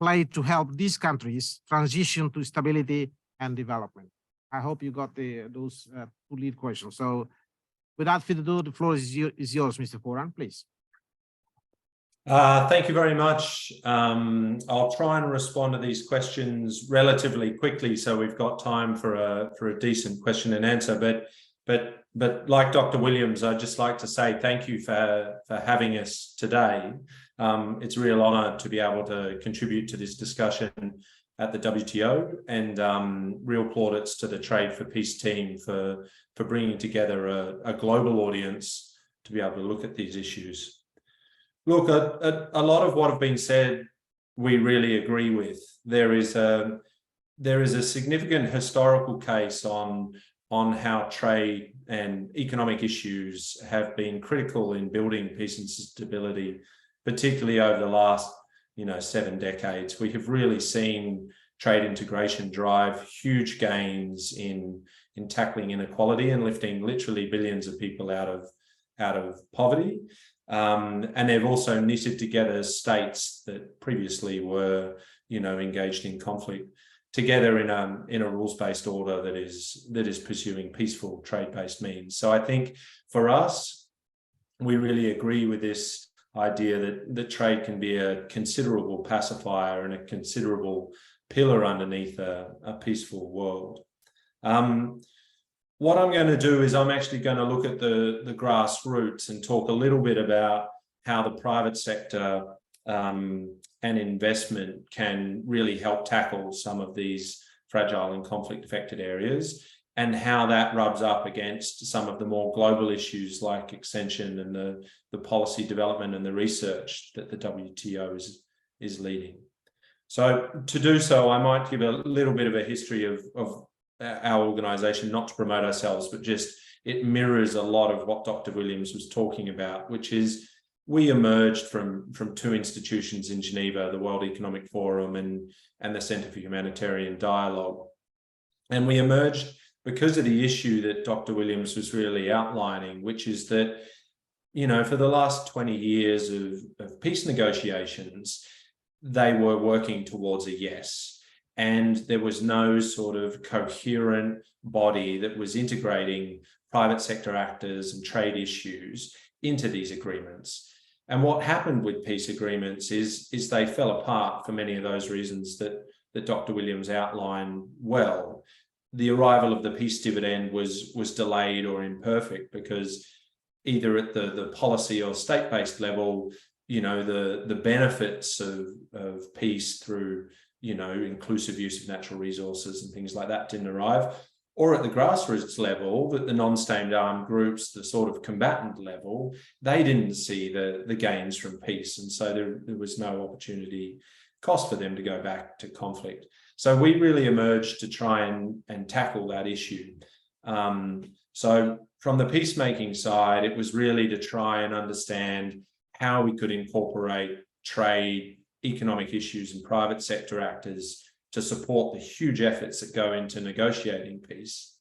play to help these countries transition to stability and development? I hope you got those two lead questions. So without further ado, the floor is yours, Mr. Foran, please.
Thank you very much. I'll try and respond to these questions relatively quickly, so we've got time for a decent question and answer. But like Dr. Williams, I'd just like to say thank you for having us today. It's a real honor to be able to contribute to this discussion at the WTO, and real plaudits to the Trade for Peace team for bringing together a global audience to be able to look at these issues. Look, a lot of what have been said, we really agree with. There is a significant historical case on how trade and economic issues have been critical in building peace and stability, particularly over the last 7 decades. We have really seen trade integration drive huge gains in tackling inequality and lifting literally billions of people out of poverty. And they've also knitted together states that previously were, engaged in conflict together in a rules-based order that is pursuing peaceful trade-based means. So I think for us, we really agree with this idea that trade can be a considerable pacifier and a considerable pillar underneath a peaceful world. What I'm going to do is I'm actually going to look at the grassroots and talk a little bit about how the private sector and investment can really help tackle some of these fragile and conflict-affected areas, and how that rubs up against some of the more global issues like extension and the policy development and the research that the WTO is leading. So to do so, I might give a little bit of a history of our organization, not to promote ourselves, but just it mirrors a lot of what Dr. Williams was talking about, which is we emerged from two institutions in Geneva, the World Economic Forum and the Center for Humanitarian Dialogue. And we emerged because of the issue that Dr. Williams was really outlining, which is that, for the last 20 years of peace negotiations, they were working towards a yes. And there was no sort of coherent body that was integrating private sector actors and trade issues into these agreements. And what happened with peace agreements is they fell apart for many of those reasons that Dr. Williams outlined well. The arrival of the peace dividend was delayed or imperfect because either at the policy or state-based level, the benefits of peace through inclusive use of natural resources and things like that didn't arrive, or at the grassroots level, that the non-state armed groups, the sort of combatant level, they didn't see the gains from peace. And so there was no opportunity cost for them to go back to conflict. So we really emerged to try and tackle that issue. So from the peacemaking side, it was really to try and understand how we could incorporate trade, economic issues and private sector actors to support the huge efforts that go into negotiating peace.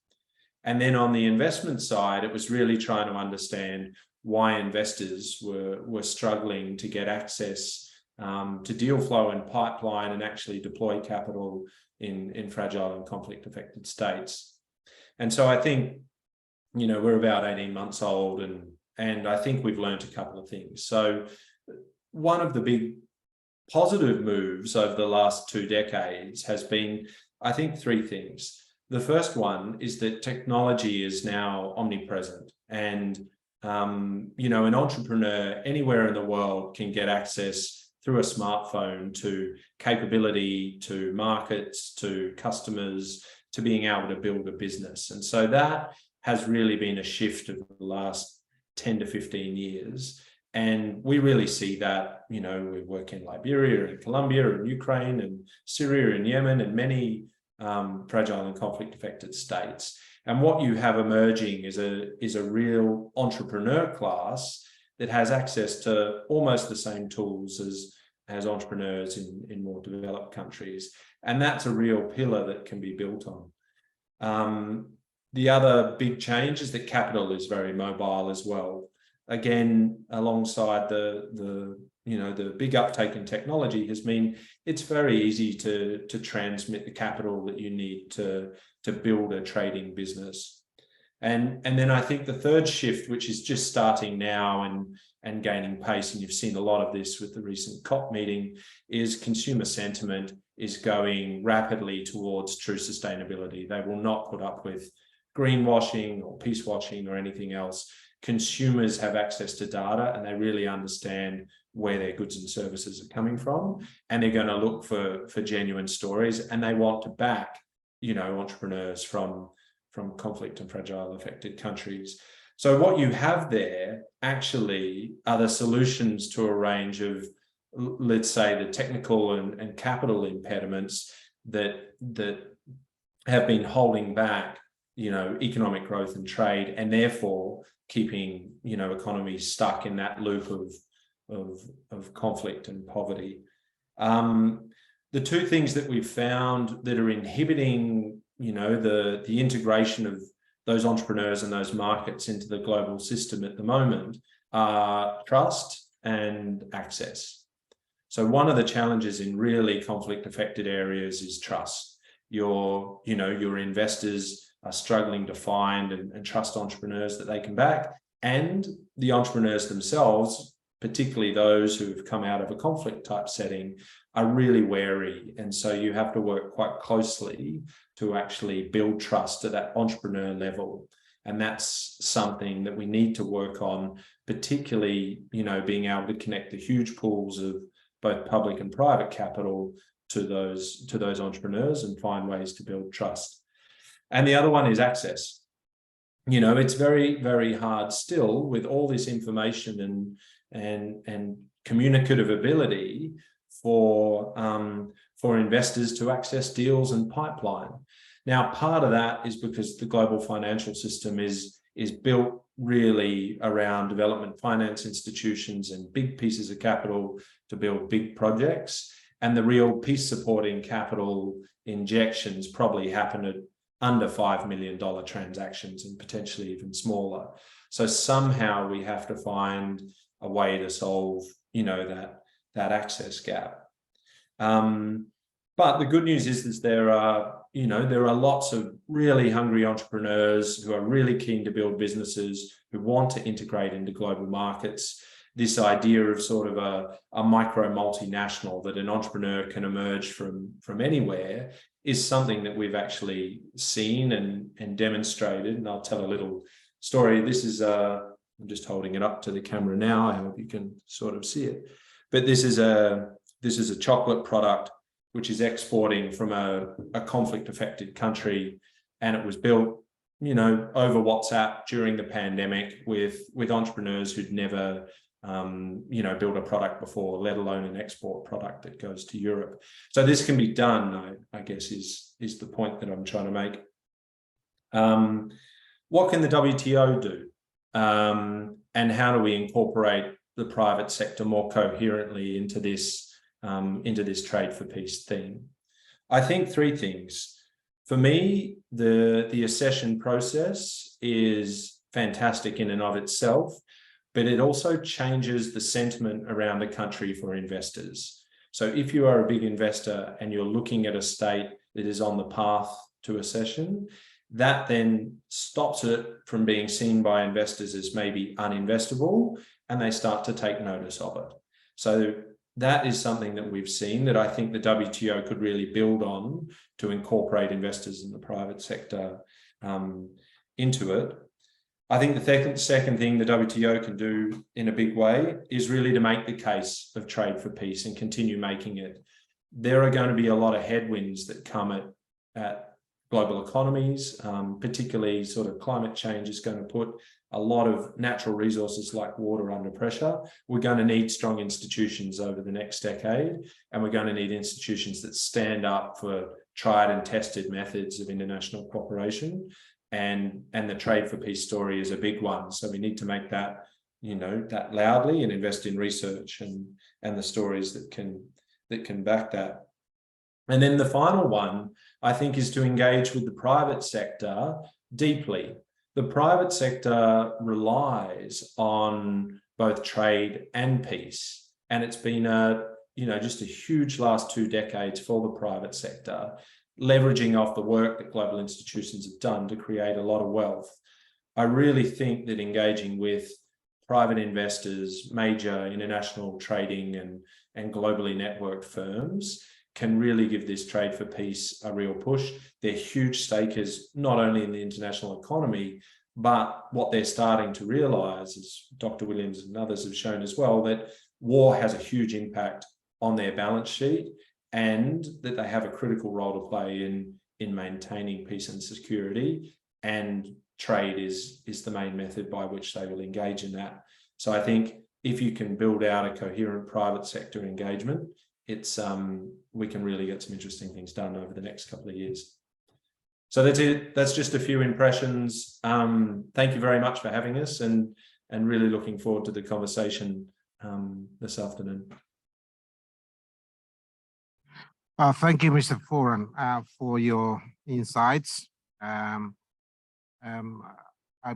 And then on the investment side, it was really trying to understand why investors were struggling to get access to deal flow and pipeline and actually deploy capital in fragile and conflict affected states. And so I think, we're about 18 months old and I think we've learned a couple of things. So one of the big positive moves over the last 2 decades has been, I think, 3 things. The first one is that technology is now omnipresent, and an entrepreneur anywhere in the world can get access through a smartphone to capability, to markets, to customers, to being able to build a business. And so that has really been a shift of the last 10 to 15 years. And we really see that, you know, we work in Liberia and Colombia and Ukraine and Syria and Yemen and many fragile and conflict affected states. And what you have emerging is a real entrepreneur class that has access to almost the same tools as entrepreneurs in more developed countries. And that's a real pillar that can be built on. The other big change is that capital is very mobile as well. Again, alongside the big uptake in technology has meant it's very easy to transmit the capital that you need to build a trading business. And then I think the third shift, which is just starting now and gaining pace, and you've seen a lot of this with the recent COP meeting, is consumer sentiment is going rapidly towards true sustainability. They will not put up with greenwashing or peace washing or anything else. Consumers have access to data and they really understand where their goods and services are coming from, and they're going to look for genuine stories, and they want to back, you know, entrepreneurs from conflict and fragile affected countries. So what you have there actually are the solutions to a range of, let's say, the technical and capital impediments that have been holding back, you know, economic growth and trade, and therefore keeping, you know, economies stuck in that loop of conflict and poverty. The two things that we've found that are inhibiting, you know, the integration of those entrepreneurs and those markets into the global system at the moment are trust and access. So one of the challenges in really conflict affected areas is trust. Your investors are struggling to find and trust entrepreneurs that they can back, and the entrepreneurs themselves, particularly those who've come out of a conflict type setting, are really wary. And so you have to work quite closely to actually build trust at that entrepreneur level. And that's something that we need to work on, particularly, you know, being able to connect the huge pools of both public and private capital to those entrepreneurs and find ways to build trust. And the other one is access. You know, it's very, very hard still with all this information and communicative ability for investors to access deals and pipeline. Now, part of that is because the global financial system is built really around development finance institutions and big pieces of capital to build big projects. And the real peace supporting capital injections probably happen at under $5 million transactions and potentially even smaller. So somehow we have to find a way to solve, you know, that access gap. But the good news is there are lots of really hungry entrepreneurs who are really keen to build businesses, who want to integrate into global markets. This idea of sort of a micro multinational, that an entrepreneur can emerge from anywhere, is something that we've actually seen and demonstrated. And I'll tell a little story. This is I'm just holding it up to the camera now. I hope you can sort of see it. But this is a chocolate product which is exporting from a conflict affected country, and it was built, you know, over WhatsApp during the pandemic with entrepreneurs who'd never built a product before, let alone an export product that goes to Europe. So this can be done, I guess, is the point that I'm trying to make. What can the WTO do? And how do we incorporate the private sector more coherently into this trade for peace theme? I think three things. For me, the accession process is fantastic in and of itself, but it also changes the sentiment around the country for investors. So if you are a big investor and you're looking at a state that is on the path to accession, that then stops it from being seen by investors as maybe uninvestable, and they start to take notice of it. So that is something that we've seen that I think the WTO could really build on to incorporate investors in the private sector into it. I think the second thing the WTO can do in a big way is really to make the case of trade for peace and continue making it. There are going to be a lot of headwinds that come at global economies, particularly sort of climate change is going to put a lot of natural resources like water under pressure. We're going to need strong institutions over the next decade, and we're going to need institutions that stand up for tried and tested methods of international cooperation. And the Trade for Peace story is a big one. So we need to make that, that loudly and invest in research and the stories that can back that. And then the final one, I think, is to engage with the private sector deeply. The private sector relies on both trade and peace, and it's been just a huge last 2 decades for the private sector, leveraging off the work that global institutions have done to create a lot of wealth. I really think that engaging with private investors, major international trading and globally networked firms can really give this Trade for Peace a real push. They're huge stakers, not only in the international economy, but what they're starting to realise, as Dr. Williams and others have shown as well, that war has a huge impact on their balance sheet, and that they have a critical role to play in maintaining peace and security, and trade is the main method by which they will engage in that. So I think if you can build out a coherent private sector engagement, we can really get some interesting things done over the next couple of years. So that's it. That's just a few impressions. Thank you very much for having us, and really looking forward to the conversation this afternoon.
Thank you, Mr. Foran, for your insights. I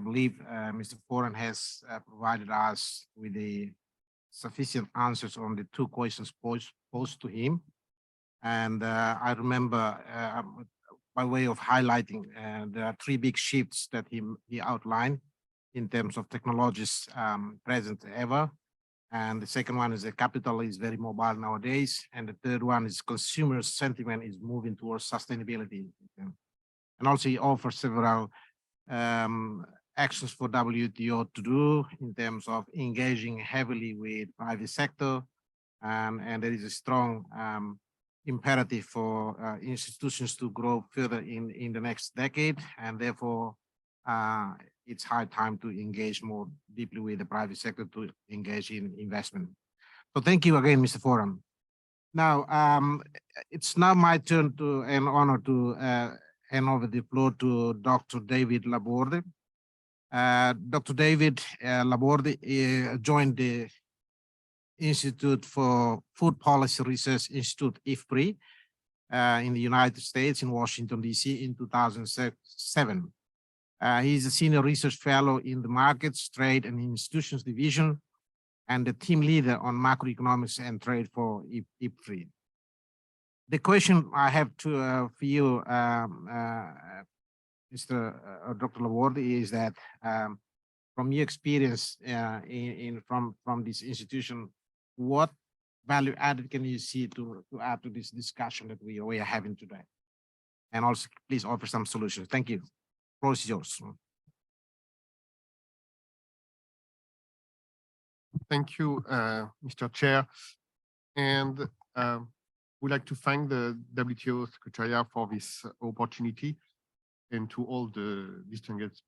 believe Mr. Foran has provided us with the sufficient answers on the 2 questions posed to him. And I remember, by way of highlighting, there are 3 big shifts that he outlined in terms of technologies present ever. And the second one is the capital is very mobile nowadays. And the third one is consumer sentiment is moving towards sustainability. And also he offers several actions for WTO to do in terms of engaging heavily with private sector. And there is a strong imperative for institutions to grow further in the next decade. And therefore, it's high time to engage more deeply with the private sector to engage in investment. So thank you again, Mr. Foran. Now, it's now my turn and honor to hand over the floor to Dr. David Laborde. Dr. David Laborde joined the Institute for Food Policy Research Institute, IFPRI, in the United States in Washington, D.C. in 2007. He's a senior research fellow in the Markets, Trade and Institutions Division, and the team leader on macroeconomics and trade for IFPRI. The question I have for you, Dr. Laborde, is that from your experience from this institution, what value added can you see to add to this discussion that we are having today? And also, please offer some solutions. Thank you. The floor is yours.
Thank you, Mr. Chair. And we'd like to thank the WTO Secretariat for this opportunity, and to all the distinguished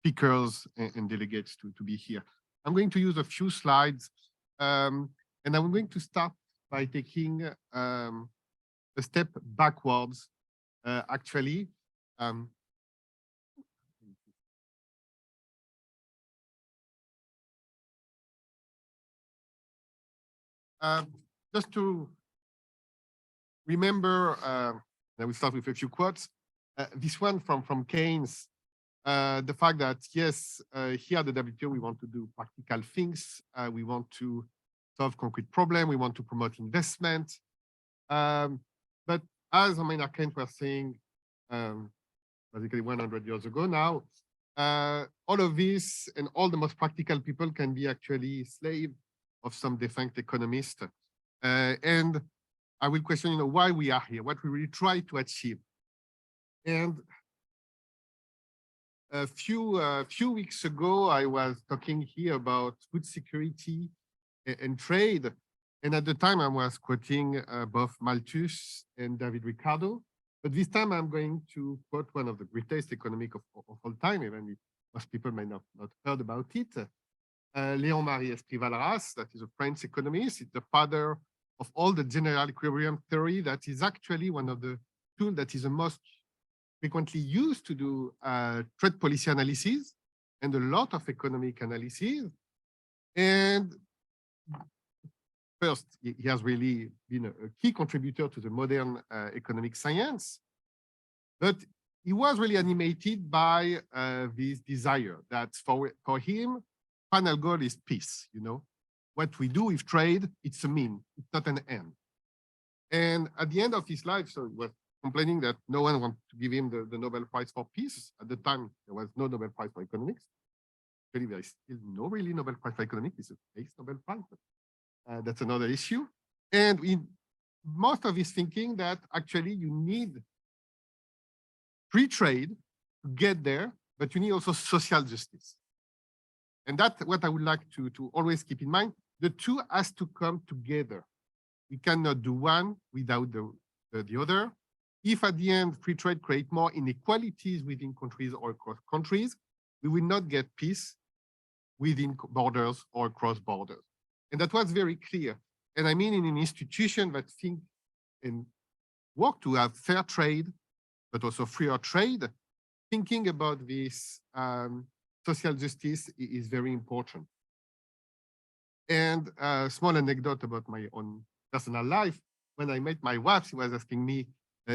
speakers and delegates to be here. I'm going to use a few slides, and I'm going to start by taking a step backwards, actually. Just to remember, I will start with a few quotes. This one from Keynes, the fact that, yes, here at the WTO, we want to do practical things. We want to solve concrete problems. We want to promote investment. But as Maynard Keynes was saying, basically 100 years ago now, all of this and all the most practical people can be actually slave of some defunct economist. And I will question, why we are here, what we really try to achieve. And a few weeks ago, I was talking here about food security and trade. And at the time, I was quoting both Malthus and David Ricardo. But this time I'm going to quote one of the greatest economists of all time, even if most people may not heard about it. Léon-Marie Esprit-Valras, that is a French economist, is the father of all the general equilibrium theory. That is actually one of the tools that is the most frequently used to do trade policy analysis and a lot of economic analysis. And first, he has really been a key contributor to the modern economic science, but he was really animated by this desire that for him, final goal is peace. You know, what we do with trade, it's a mean, it's not an end. And at the end of his life, so he was complaining that no one wanted to give him the Nobel Prize for Peace. At the time, there was no Nobel Prize for Economics. Actually, there is still no really Nobel Prize for Economics. It's a fake Nobel Prize. But, that's another issue. And in most of his thinking that actually you need free trade to get there, but you need also social justice. And that's what I would like to always keep in mind. The two has to come together. We cannot do one without the other. If at the end free trade create more inequalities within countries or across countries, we will not get peace within borders or across borders. And that was very clear. And I mean, in an institution that think and work to have fair trade, but also freer trade, thinking about this social justice is very important. And a small anecdote about my own personal life. When I met my wife, she was asking me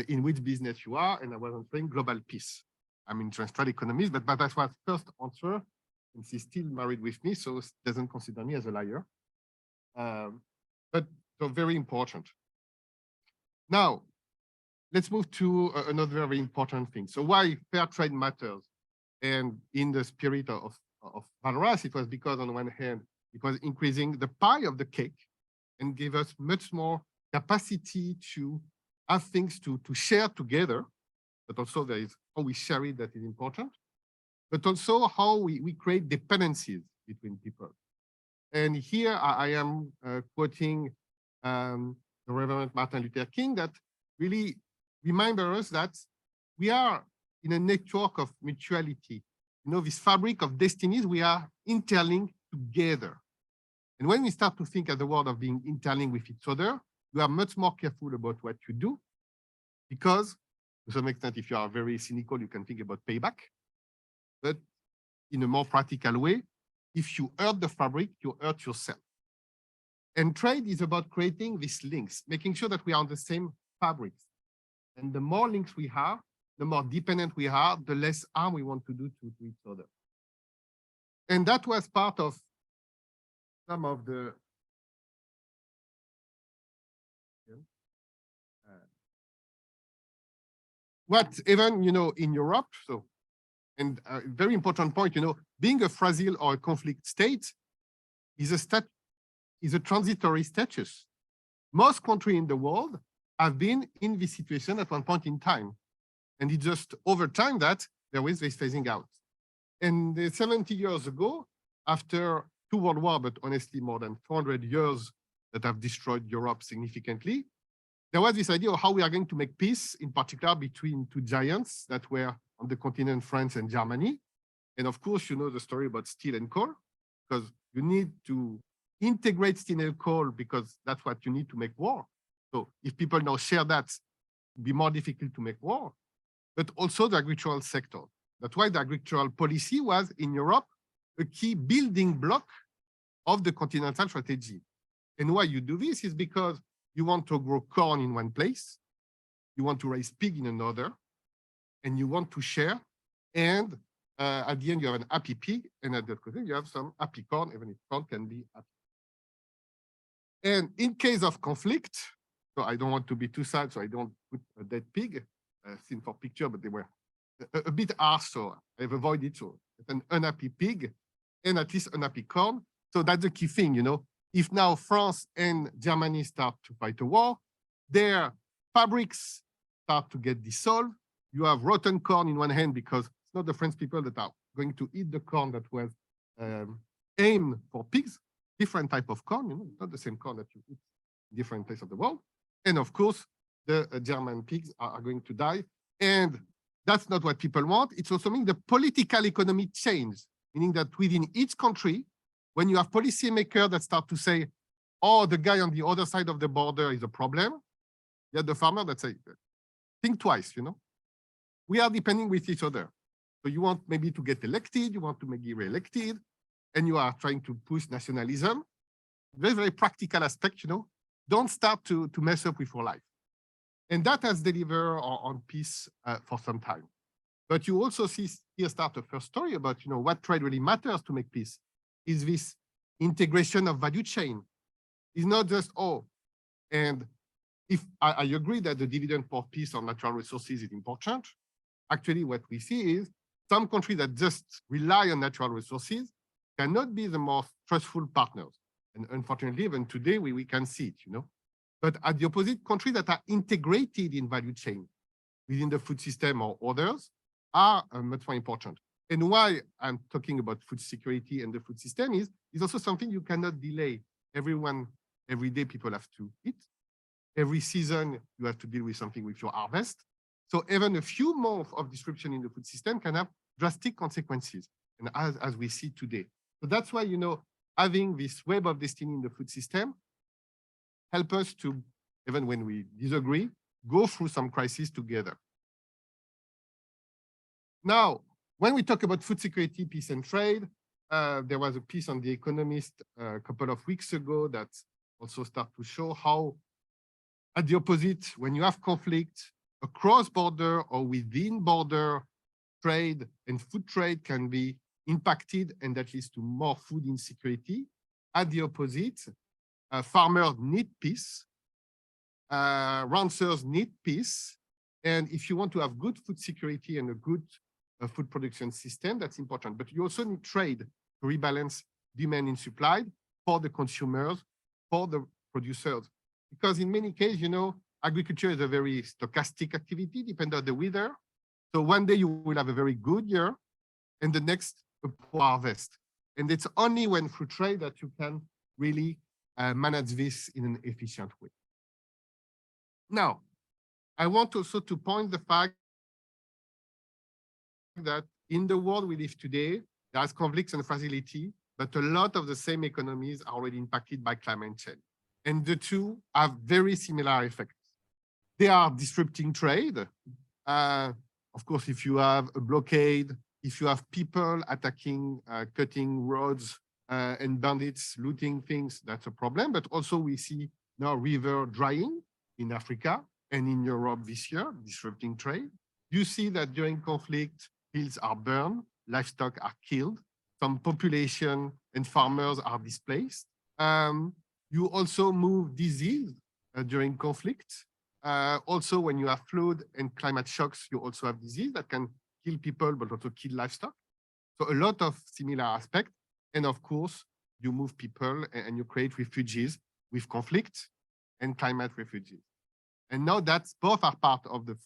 in which business you are, and I was answering global peace. I'm in transfer economist, but that was first answer, and she's still married with me, so she doesn't consider me as a liar. But so very important. Now, let's move to another very important thing. So why fair trade matters? And in the spirit of Valras, it was because on one hand, it was increasing the pie of the cake and give us much more capacity to have things to share together, but also there is how we share it that is important, but also how we create dependencies between people. And here I am quoting the Reverend Martin Luther King that really reminds us that we are in a network of mutuality. You know, this fabric of destinies, we are interlinked together. And when we start to think at the world of being interlinked with each other, you are much more careful about what you do, because to some extent, if you are very cynical, you can think about payback. But in a more practical way, if you hurt the fabric, you hurt yourself. And trade is about creating these links, making sure that we are on the same fabrics. And the more links we have, the more dependent we are, the less harm we want to do to each other. And that was part of some of the what even, you know, in Europe, so, and a very important point, you know, being a fragile or a conflict state is a transitory status. Most countries in the world have been in this situation at one point in time. And it's just over time that there is this phasing out. And 70 years ago, after 2 world wars, but honestly more than 400 years that have destroyed Europe significantly, there was this idea of how we are going to make peace, in particular between two giants that were on the continent, France and Germany. And of course, you know the story about steel and coal, because you need to integrate steel and coal because that's what you need to make war. So if people now share that, it'll be more difficult to make war. But also the agricultural sector. That's why the agricultural policy was in Europe a key building block of the continental strategy. And why you do this is because you want to grow corn in one place, you want to raise pig in another, and you want to share. And at the end, you have an happy pig, and at the other, you have some happy corn, even if corn can be happy. And in case of conflict, so I don't want to be too sad, so I don't put a dead pig, seen for picture, but they were a bit harsh, so I've avoided. So it's an unhappy pig, and at least unhappy corn. So that's the key thing, you know. If now France and Germany start to fight a war, their fabrics start to get dissolved. You have rotten corn in one hand because it's not the French people that are going to eat the corn that was aimed for pigs, different type of corn, you know, not the same corn that you eat in different places of the world. And of course, the German pigs are going to die. And that's not what people want. It's also meaning the political economy change, meaning that within each country, when you have policymakers that start to say, oh, the guy on the other side of the border is a problem, you have the farmer that say, think twice, you know? We are depending with each other. So you want maybe to get elected, you want to maybe re-elected, and you are trying to push nationalism. Very, very practical aspect, you know? Don't start to mess up with your life. And that has delivered on peace for some time. But you also see here start a first story about, you know, what trade really matters to make peace is this integration of value chain. It's not just, oh, and if I agree that the dividend for peace on natural resources is important, actually what we see is some countries that just rely on natural resources cannot be the most trustful partners. And unfortunately, even today, we can see it, you know. But at the opposite, countries that are integrated in value chain within the food system or others are much more important. And why I'm talking about food security and the food system is also something you cannot delay. Every day people have to eat. Every season you have to deal with something with your harvest. So even a few months of disruption in the food system can have drastic consequences, and as we see today. So that's why, you know, having this web of destiny in the food system help us to, even when we disagree, go through some crises together. Now, when we talk about food security, peace and trade, there was a piece on The Economist a couple of weeks ago that also start to show how, at the opposite, when you have conflict across border or within border, trade and food trade can be impacted, and that leads to more food insecurity. At the opposite, farmers need peace, ranchers need peace, and if you want to have good food security and a good food production system, that's important. But you also need trade to rebalance demand and supply for the consumers, for the producers. Because in many cases, you know, agriculture is a very stochastic activity, depending on the weather. So one day you will have a very good year, and the next a poor harvest. And it's only when through trade that you can really manage this in an efficient way. Now, I want also to point the fact that in the world we live today, there's conflicts and fragility, but a lot of the same economies are already impacted by climate change. And the two have very similar effects. They are disrupting trade. Of course, if you have a blockade, if you have people attacking, cutting roads, and bandits looting things, that's a problem. But also we see now river drying in Africa and in Europe this year, disrupting trade. You see that during conflict, fields are burned, livestock are killed, some population and farmers are displaced. You also move disease during conflict. Also, when you have flood and climate shocks, you also have disease that can kill people, but also kill livestock. So a lot of similar aspects. And of course, you move people and you create refugees with conflict and climate refugees. And now that's both are part of the,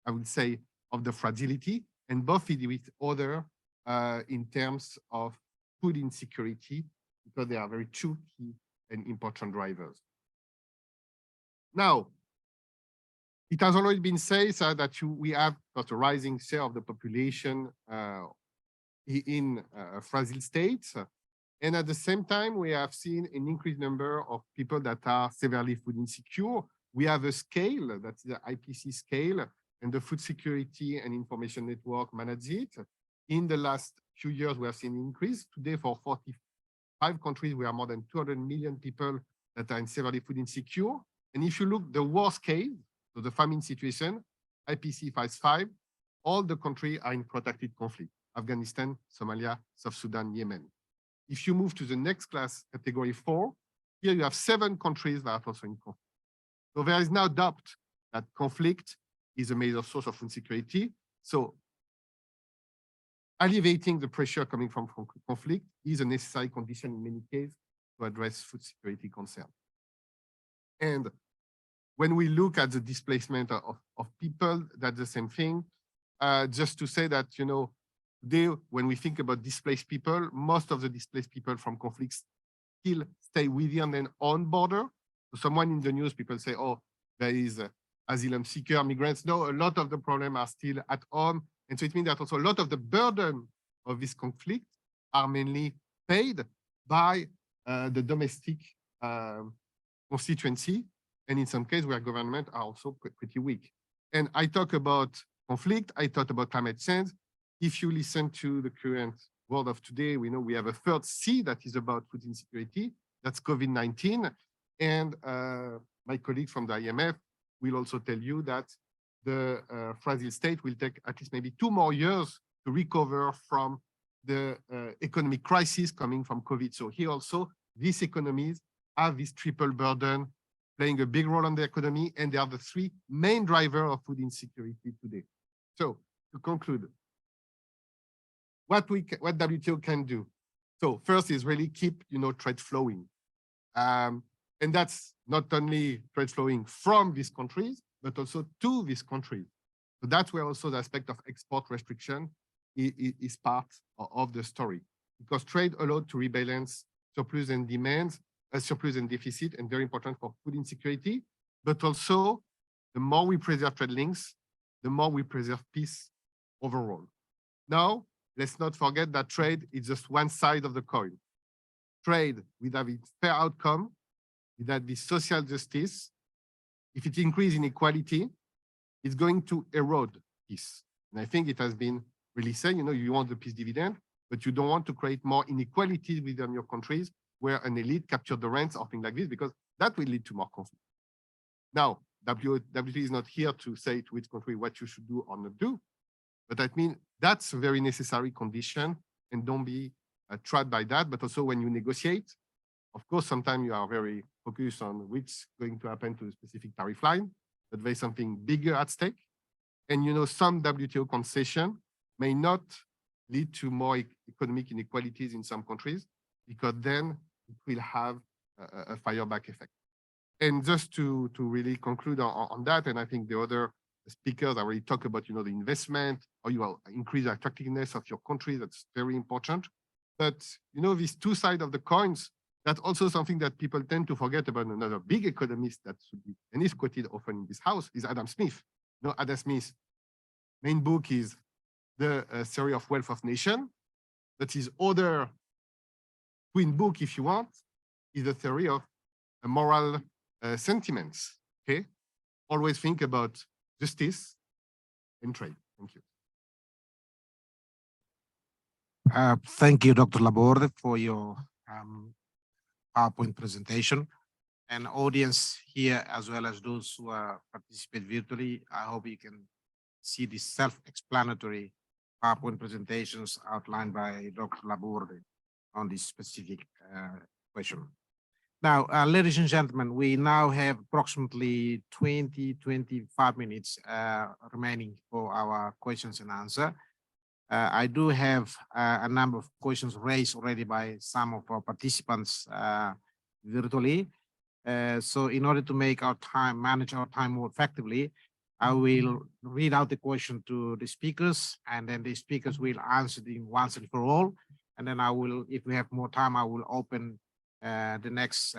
I would say, of the fragility, and both with other in terms of food insecurity, because they are very two key and important drivers. Now, it has already been said that we have got a rising share of the population in fragile states. And at the same time, we have seen an increased number of people that are severely food insecure. We have a scale, that's the IPC scale, and the Food Security and Information Network manage it. In the last few years, we have seen an increase. Today, for 45 countries, we are more than 200 million people that are in severely food insecure. And if you look the worst case, so the famine situation, IPC 5, all the countries are in protracted conflict: Afghanistan, Somalia, South Sudan, Yemen. If you move to the next class, category 4, here you have 7 countries that are also in conflict. So there is no doubt that conflict is a major source of insecurity. So alleviating the pressure coming from conflict is a necessary condition in many cases to address food security concerns. And when we look at the displacement of people, that's the same thing. Just to say that, you know, today, when we think about displaced people, most of the displaced people from conflicts still stay within their own border. So someone in the news, people say, oh, there is asylum seeker, migrants. No, a lot of the problem are still at home. And so it means that also a lot of the burden of this conflict are mainly paid by the domestic constituency, and in some cases where government are also pretty weak. And I talk about conflict, I talk about climate change. If you listen to the current world of today, we know we have a third C that is about food insecurity, that's COVID-19. And my colleague from the IMF will also tell you that the fragile state will take at least maybe 2 more years to recover from the economic crisis coming from COVID. So here also, these economies have this triple burden playing a big role on the economy, and they are the 3 main drivers of food insecurity today. So to conclude, what WTO can do. So first is really keep, trade flowing. And that's not only trade flowing from these countries, but also to these countries. So that's where also the aspect of export restriction is part of the story, because trade allowed to rebalance surplus and demand, surplus and deficit, and very important for food insecurity. But also, the more we preserve trade links, the more we preserve peace overall. Now, let's not forget that trade is just one side of the coin. Trade, without its fair outcome, without the social justice, if it increases inequality, it's going to erode peace. And I think it has been really said, you want the peace dividend, but you don't want to create more inequalities within your countries where an elite captured the rents or things like this, because that will lead to more conflict. Now, WTO is not here to say to each country what you should do or not do, but I mean, that's a very necessary condition, and don't be trapped by that. But also when you negotiate, of course, sometimes you are very focused on what's going to happen to a specific tariff line, but there's something bigger at stake. And some WTO concession may not lead to more economic inequalities in some countries, because then it will have a fireback effect. And just to really conclude on that, and I think the other speakers already talk about, the investment, or you will increase the attractiveness of your country. That's very important. But, these 2 sides of the coins, that's also something that people tend to forget about. Another big economist that should be, and is quoted often in this house, is Adam Smith. Adam Smith's main book is The Theory of Wealth of Nation, but his other twin book, if you want, is the theory of moral sentiments, okay? Always think about justice and trade. Thank you.
Thank you, Dr. Laborde, for your PowerPoint presentation. And audience here, as well as those who participate virtually, I hope you can see the self-explanatory PowerPoint presentations outlined by Dr. Laborde on this specific question. Now, ladies and gentlemen, we now have approximately 25 minutes remaining for our questions and answer. I do have a number of questions raised already by some of our participants virtually. So in order to make our time, manage our time more effectively, I will read out the question to the speakers, and then the speakers will answer them once and for all. And then I will, if we have more time, I will open the next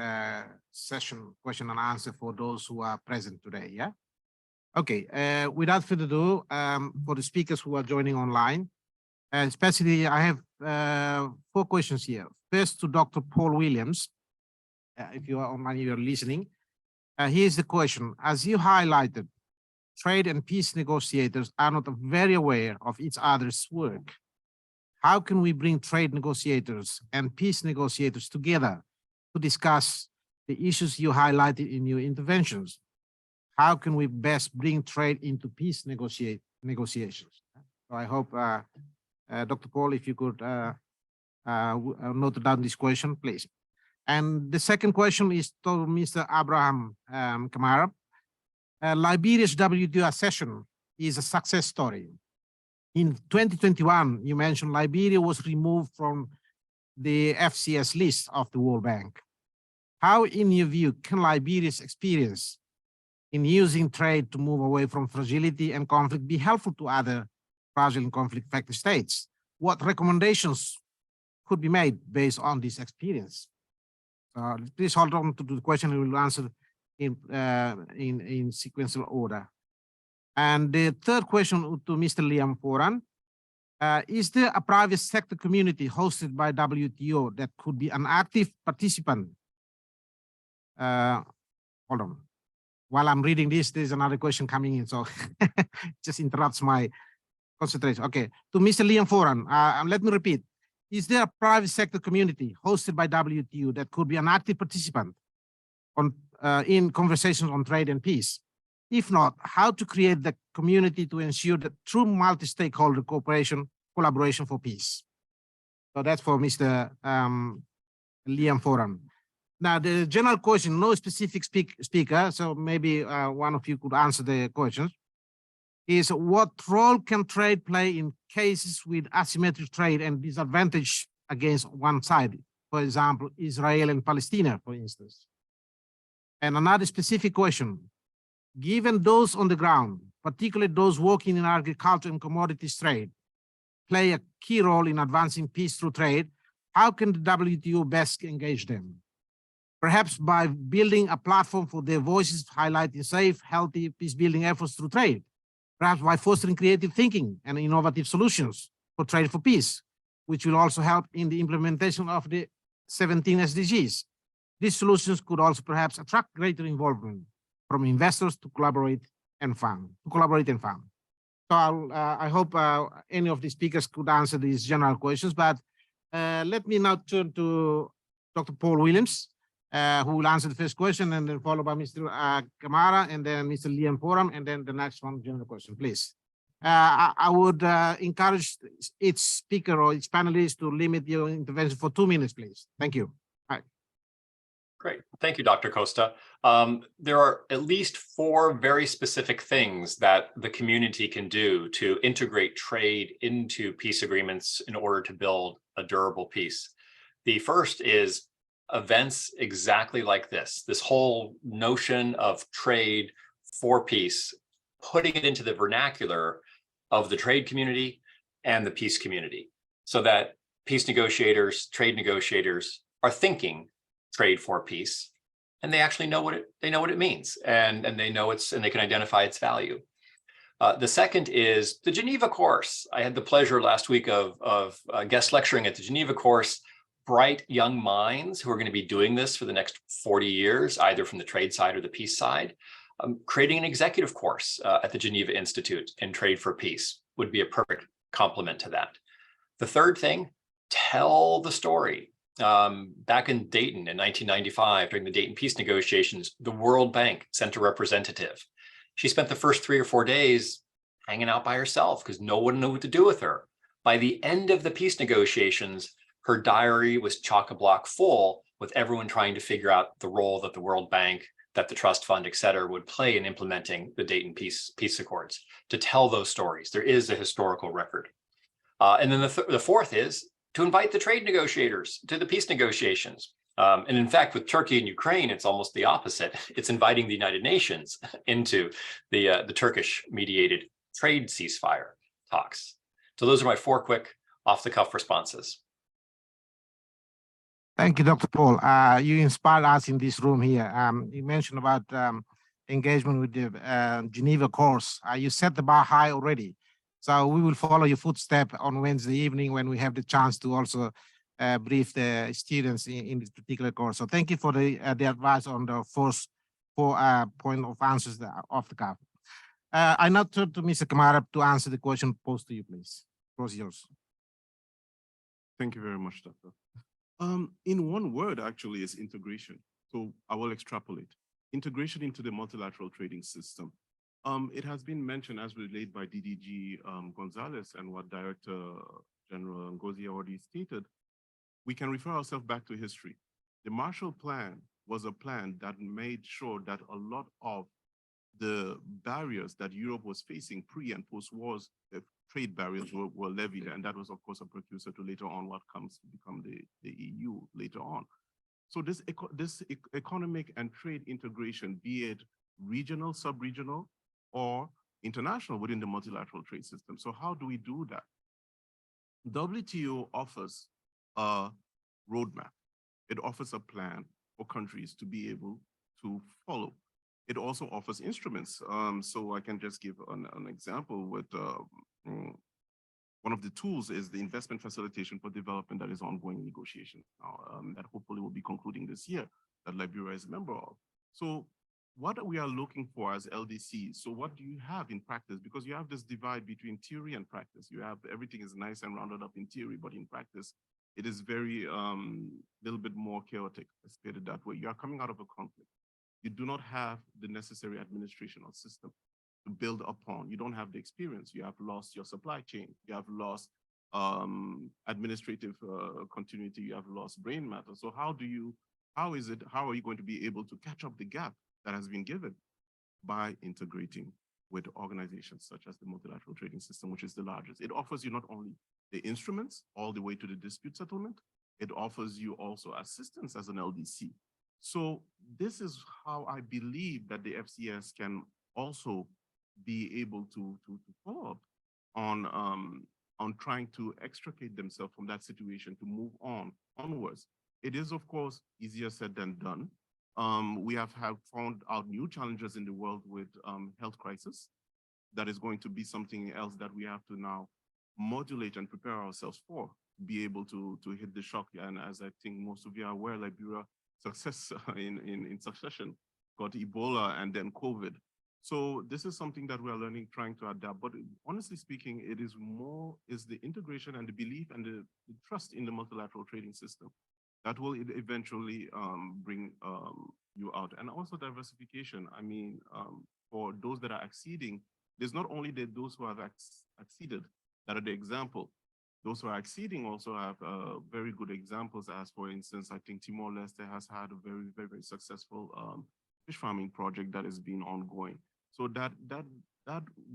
session, question and answer, for those who are present today, yeah? Okay, without further ado, for the speakers who are joining online, and especially I have 4 questions here. First to Dr. Paul Williams. If you are online, you are listening. Here's the question. As you highlighted, trade and peace negotiators are not very aware of each other's work. How can we bring trade negotiators and peace negotiators together to discuss the issues you highlighted in your interventions? How can we best bring trade into peace negotiations? So I hope, Dr. Paul, if you could note down this question, please. And the second question is to Mr. Abraham Kamara. Liberia's WTO accession is a success story. In 2021, you mentioned Liberia was removed from the FCS list of the World Bank. How, in your view, can Liberia's experience in using trade to move away from fragility and conflict be helpful to other fragile and conflict-affected states? What recommendations could be made based on this experience? Please hold on to the question, and we'll answer in sequential order. And the third question to Mr. Liam Foran. Is there a private sector community hosted by WTO that could be an active participant? Hold on. While I'm reading this, there's another question coming in, so just interrupts my concentration. Okay, to Mr. Liam Foran, let me repeat. Is there a private sector community hosted by WTO that could be an active participant on in conversations on trade and peace? If not, how to create the community to ensure that true multi-stakeholder collaboration for peace? So that's for Mr. Liam Foran. Now, the general question, no specific speaker, so maybe one of you could answer the questions, is what role can trade play in cases with asymmetric trade and disadvantage against one side? For example, Israel and Palestine, for instance. And another specific question, given those on the ground, particularly those working in agriculture and commodities trade, play a key role in advancing peace through trade, how can the WTO best engage them? Perhaps by building a platform for their voices, highlighting safe, healthy peace-building efforts through trade. Perhaps by fostering creative thinking and innovative solutions for trade for peace, which will also help in the implementation of the 17 SDGs. These solutions could also perhaps attract greater involvement from investors to collaborate and fund. So I hope any of the speakers could answer these general questions, but let me now turn to Dr. Paul Williams, who will answer the first question, and then followed by Mr. Kamara, and then Mr. Liam Foran, and then the next one, general question, please. I would encourage each speaker or each panelist to limit your intervention for 2 minutes, please. Thank you. All right.
Great. Thank you, Dr. Costa. There are at least 4 very specific things that the community can do to integrate trade into peace agreements in order to build a durable peace. The first is events exactly like this whole notion of trade for peace, putting it into the vernacular of the trade community and the peace community, so that peace negotiators, trade negotiators are thinking trade for peace, and they actually know what it means, and they know and they can identify its value. The second is the Geneva course. I had the pleasure last week of guest lecturing at the Geneva course. Bright young minds who are going to be doing this for the next 40 years, either from the trade side or the peace side. Creating an executive course at the Geneva Institute in Trade for Peace would be a perfect complement to that. The third thing, tell the story. Back in Dayton in 1995, during the Dayton peace negotiations, the World Bank sent a representative. She spent the first 3 or 4 days hanging out by herself because no one knew what to do with her. By the end of the peace negotiations, her diary was chock-a-block full with everyone trying to figure out the role that the World Bank, that the Trust Fund, et cetera, would play in implementing the Dayton Peace Accords, to tell those stories. There is a historical record. And then the fourth is to invite the trade negotiators to the peace negotiations. And in fact, with Turkey and Ukraine, it's almost the opposite. It's inviting the United Nations into the Turkish-mediated trade ceasefire talks. So those are my 4 quick off-the-cuff responses.
Thank you, Dr. Paul. You inspired us in this room here. You mentioned about engagement with the Geneva course. You set the bar high already. So we will follow your footstep on Wednesday evening when we have the chance to also brief the students in this particular course. So thank you for the advice on the first 4 point of answers off the cuff. I now turn to Mr. Kamara to answer the question posed to you, please. The floor is yours.
Thank you very much, Doctor. In one word, actually, is integration. So I will extrapolate. Integration into the multilateral trading system. It has been mentioned as relayed by DDG Gonzalez and what Director General Ngozi already stated. We can refer ourselves back to history. The Marshall Plan was a plan that made sure that a lot of the barriers that Europe was facing pre and post wars, trade barriers were levied, and that was, of course, a precursor to later on what comes to become the EU later on. So this economic and trade integration, be it regional, sub-regional, or international within the multilateral trade system. So how do we do that? WTO offers a roadmap. It offers a plan for countries to be able to follow. It also offers instruments. So I can just give an example with one of the tools is the investment facilitation for development that is ongoing in negotiations now, that hopefully will be concluding this year, that Liberia is a member of. So what we are looking for as LDC, so what do you have in practice? Because you have this divide between theory and practice. You have everything is nice and rounded up in theory, but in practice, it is very little bit more chaotic, let's put it that way. You are coming out of a conflict. You do not have the necessary administrational system to build upon. You don't have the experience. You have lost your supply chain. You have lost administrative continuity. You have lost brain matter. So how are you going to be able to catch up the gap that has been given? By integrating with organizations such as the multilateral trading system, which is the largest. It offers you not only the instruments all the way to the dispute settlement, it offers you also assistance as an LDC. So this is how I believe that the FCS can also be able to follow up on trying to extricate themselves from that situation to move onwards. It is, of course, easier said than done. We have found out new challenges in the world with health crisis. That is going to be something else that we have to now modulate and prepare ourselves for, be able to hit the shock. And as I think most of you are aware, Liberia success in succession got Ebola and then COVID. So this is something that we are learning, trying to adapt. But honestly speaking, it is the integration and the belief and the trust in the multilateral trading system that will eventually bring you out. And also diversification. I mean, for those that are acceding, there's not only those who have acceded that are the example. Those who are acceding also have very good examples, as for instance, I think Timor-Leste has had a very, very, very successful fish farming project that has been ongoing. So that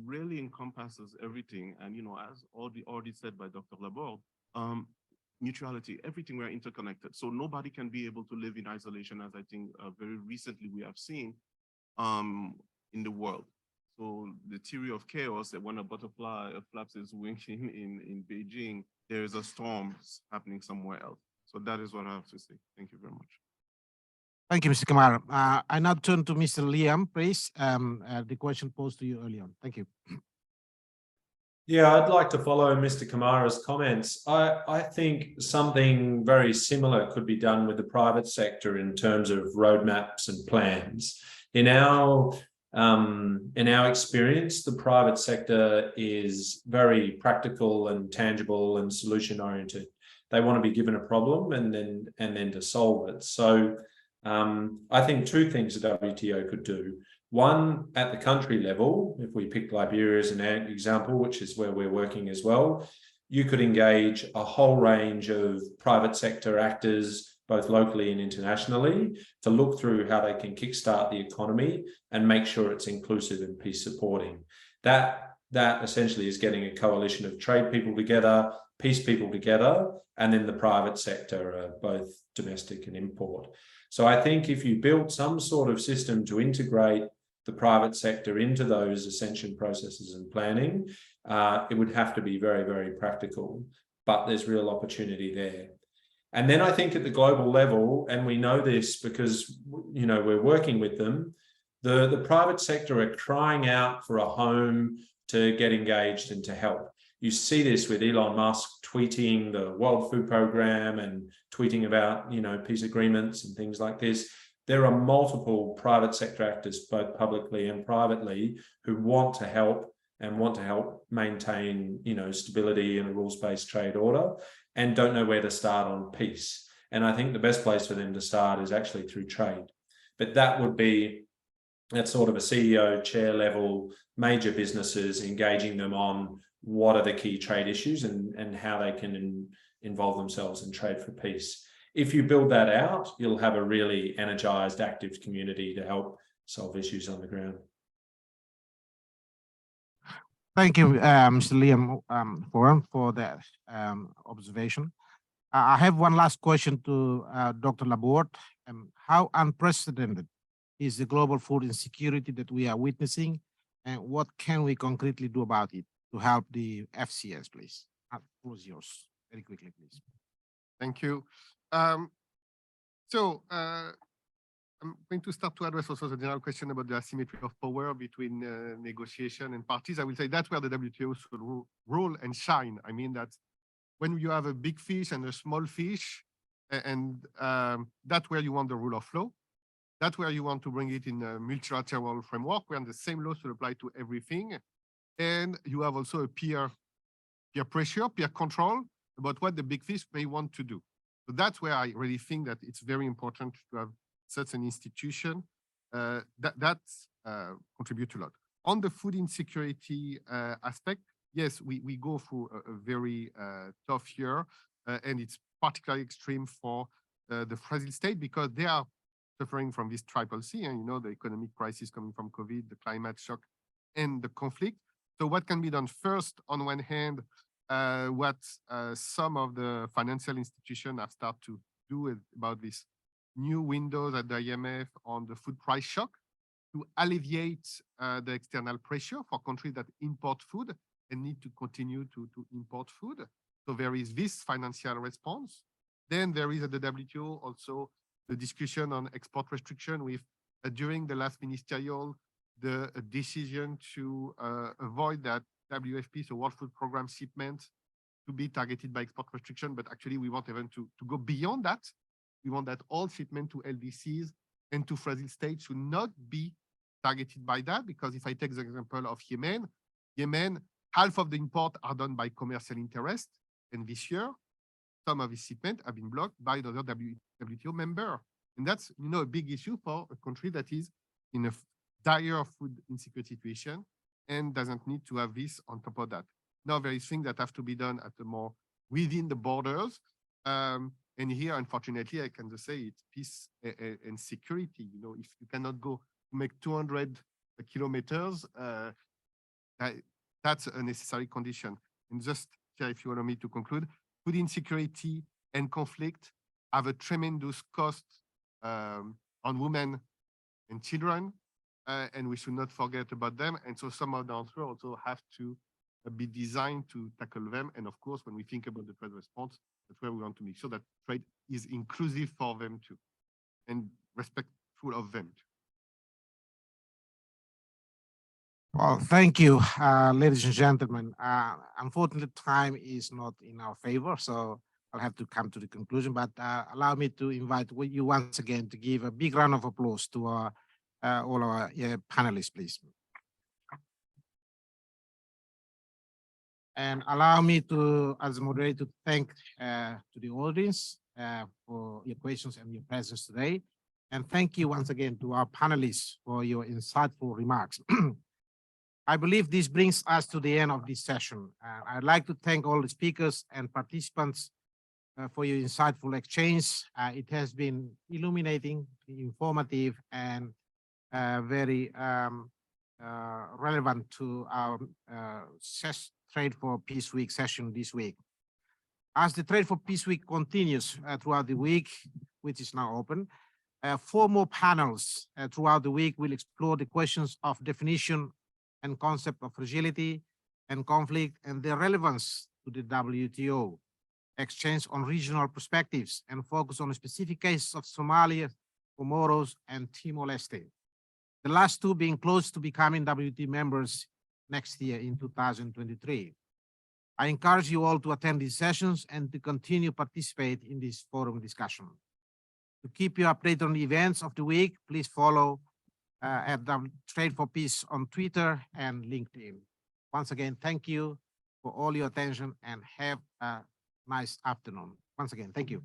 really encompasses everything. And, you know, as already said by Dr. Laborde, mutuality, everything, we are interconnected. So nobody can be able to live in isolation, as I think very recently we have seen in the world. So the theory of chaos, that when a butterfly flaps its wings in Beijing, there is a storm happening somewhere else. So that is what I have to say. Thank you very much.
Thank you, Mr. Kamara. I now turn to Mr. Liam, please. The question posed to you earlier on. Thank you.
Yeah, I'd like to follow Mr. Kamara's comments. I think something very similar could be done with the private sector in terms of roadmaps and plans. In our experience, the private sector is very practical and tangible and solution oriented. They want to be given a problem and then to solve it. So I think two things the WTO could do. One, at the country level, if we pick Liberia as an example, which is where we're working as well, you could engage a whole range of private sector actors, both locally and internationally, to look through how they can kickstart the economy and make sure it's inclusive and peace supporting. That essentially is getting a coalition of trade people together, peace people together, and then the private sector, both domestic and import. So I think if you build some sort of system to integrate the private sector into those ascension processes and planning, it would have to be very, very practical, but there's real opportunity there. And then I think at the global level, and we know this because, you know, we're working with them, the private sector are crying out for a home to get engaged and to help. You see this with Elon Musk tweeting the World Food Programme and tweeting about, you know, peace agreements and things like this. There are multiple private sector actors, both publicly and privately, who want to help and want to help maintain, you know, stability and a rules-based trade order, and don't know where to start on peace. And I think the best place for them to start is actually through trade. But that would be at sort of a CEO chair level, major businesses, engaging them on what are the key trade issues and how they can involve themselves in trade for peace. If you build that out, you'll have a really energized, active community to help solve issues on the ground.
Thank you, Mr. Liam, for that observation. I have one last question to Dr. Laborde. How unprecedented is the global food insecurity that we are witnessing, and what can we concretely do about it to help the FCS, please? The floor is yours, very quickly, please.
Thank you. I'm going to start to address also the general question about the asymmetry of power between negotiation and parties. I will say that's where the WTO should rule and shine. I mean that when you have a big fish and a small fish, and that's where you want the rule of law. That's where you want to bring it in a multilateral framework where the same law should apply to everything. And you have also a peer pressure, peer control about what the big fish may want to do. So that's where I really think that it's very important to have such an institution that contribute a lot. On the food insecurity aspect, yes, we go through a very tough year, and it's particularly extreme for the fragile state because they are suffering from this triple C, and the economic crisis coming from COVID, the climate shock, and the conflict. So what can be done first, on one hand, what some of the financial institutions have started to do about this new windows at the IMF on the food price shock to alleviate the external pressure for countries that import food and need to continue to import food. So there is this financial response. Then there is at the WTO also the discussion on export restriction with during the last ministerial, the decision to avoid that WFP, so World Food Program shipment, to be targeted by export restriction, but actually we want even to go beyond that. We want that all shipment to LDCs and to fragile states should not be targeted by that, because if I take the example of Yemen, half of the import are done by commercial interest, and this year, some of these shipments have been blocked by the other WTO member. And that's a big issue for a country that is in a dire food insecurity situation and doesn't need to have this on top of that. Now there is things that have to be done at the more within the borders. And here, unfortunately, I can just say it's peace and security. If you cannot go make 200 kilometers, that's a necessary condition. And just if you allow me to conclude, food insecurity and conflict have a tremendous cost on women and children, and we should not forget about them. And so some of the answers also have to be designed to tackle them. And of course, when we think about the trade response, that's where we want to make sure that trade is inclusive for them too, and respectful of them too.
Well, thank you, ladies and gentlemen. Unfortunately, time is not in our favor, so I'll have to come to the conclusion, but allow me to invite you once again to give a big round of applause to all our panelists, please. And allow me to, as a moderator, to thank to the audience for your questions and your presence today. And thank you once again to our panelists for your insightful remarks. I believe this brings us to the end of this session. I'd like to thank all the speakers and participants for your insightful exchange. It has been illuminating, informative, and very relevant to our Trade for Peace Week session this week. As the Trade for Peace Week continues throughout the week, which is now open, 4 more panels throughout the week will explore the questions of definition and concept of fragility and conflict and their relevance to the WTO, exchange on regional perspectives, and focus on specific cases of Somalia, Comoros, and Timor-Leste. The last 2 being close to becoming WTO members next year in 2023. I encourage you all to attend these sessions and to continue participate in this forum discussion. To keep you updated on the events of the week, please follow at Trade for Peace on Twitter and LinkedIn. Once again, thank you for all your attention and have a nice afternoon. Once again, thank you.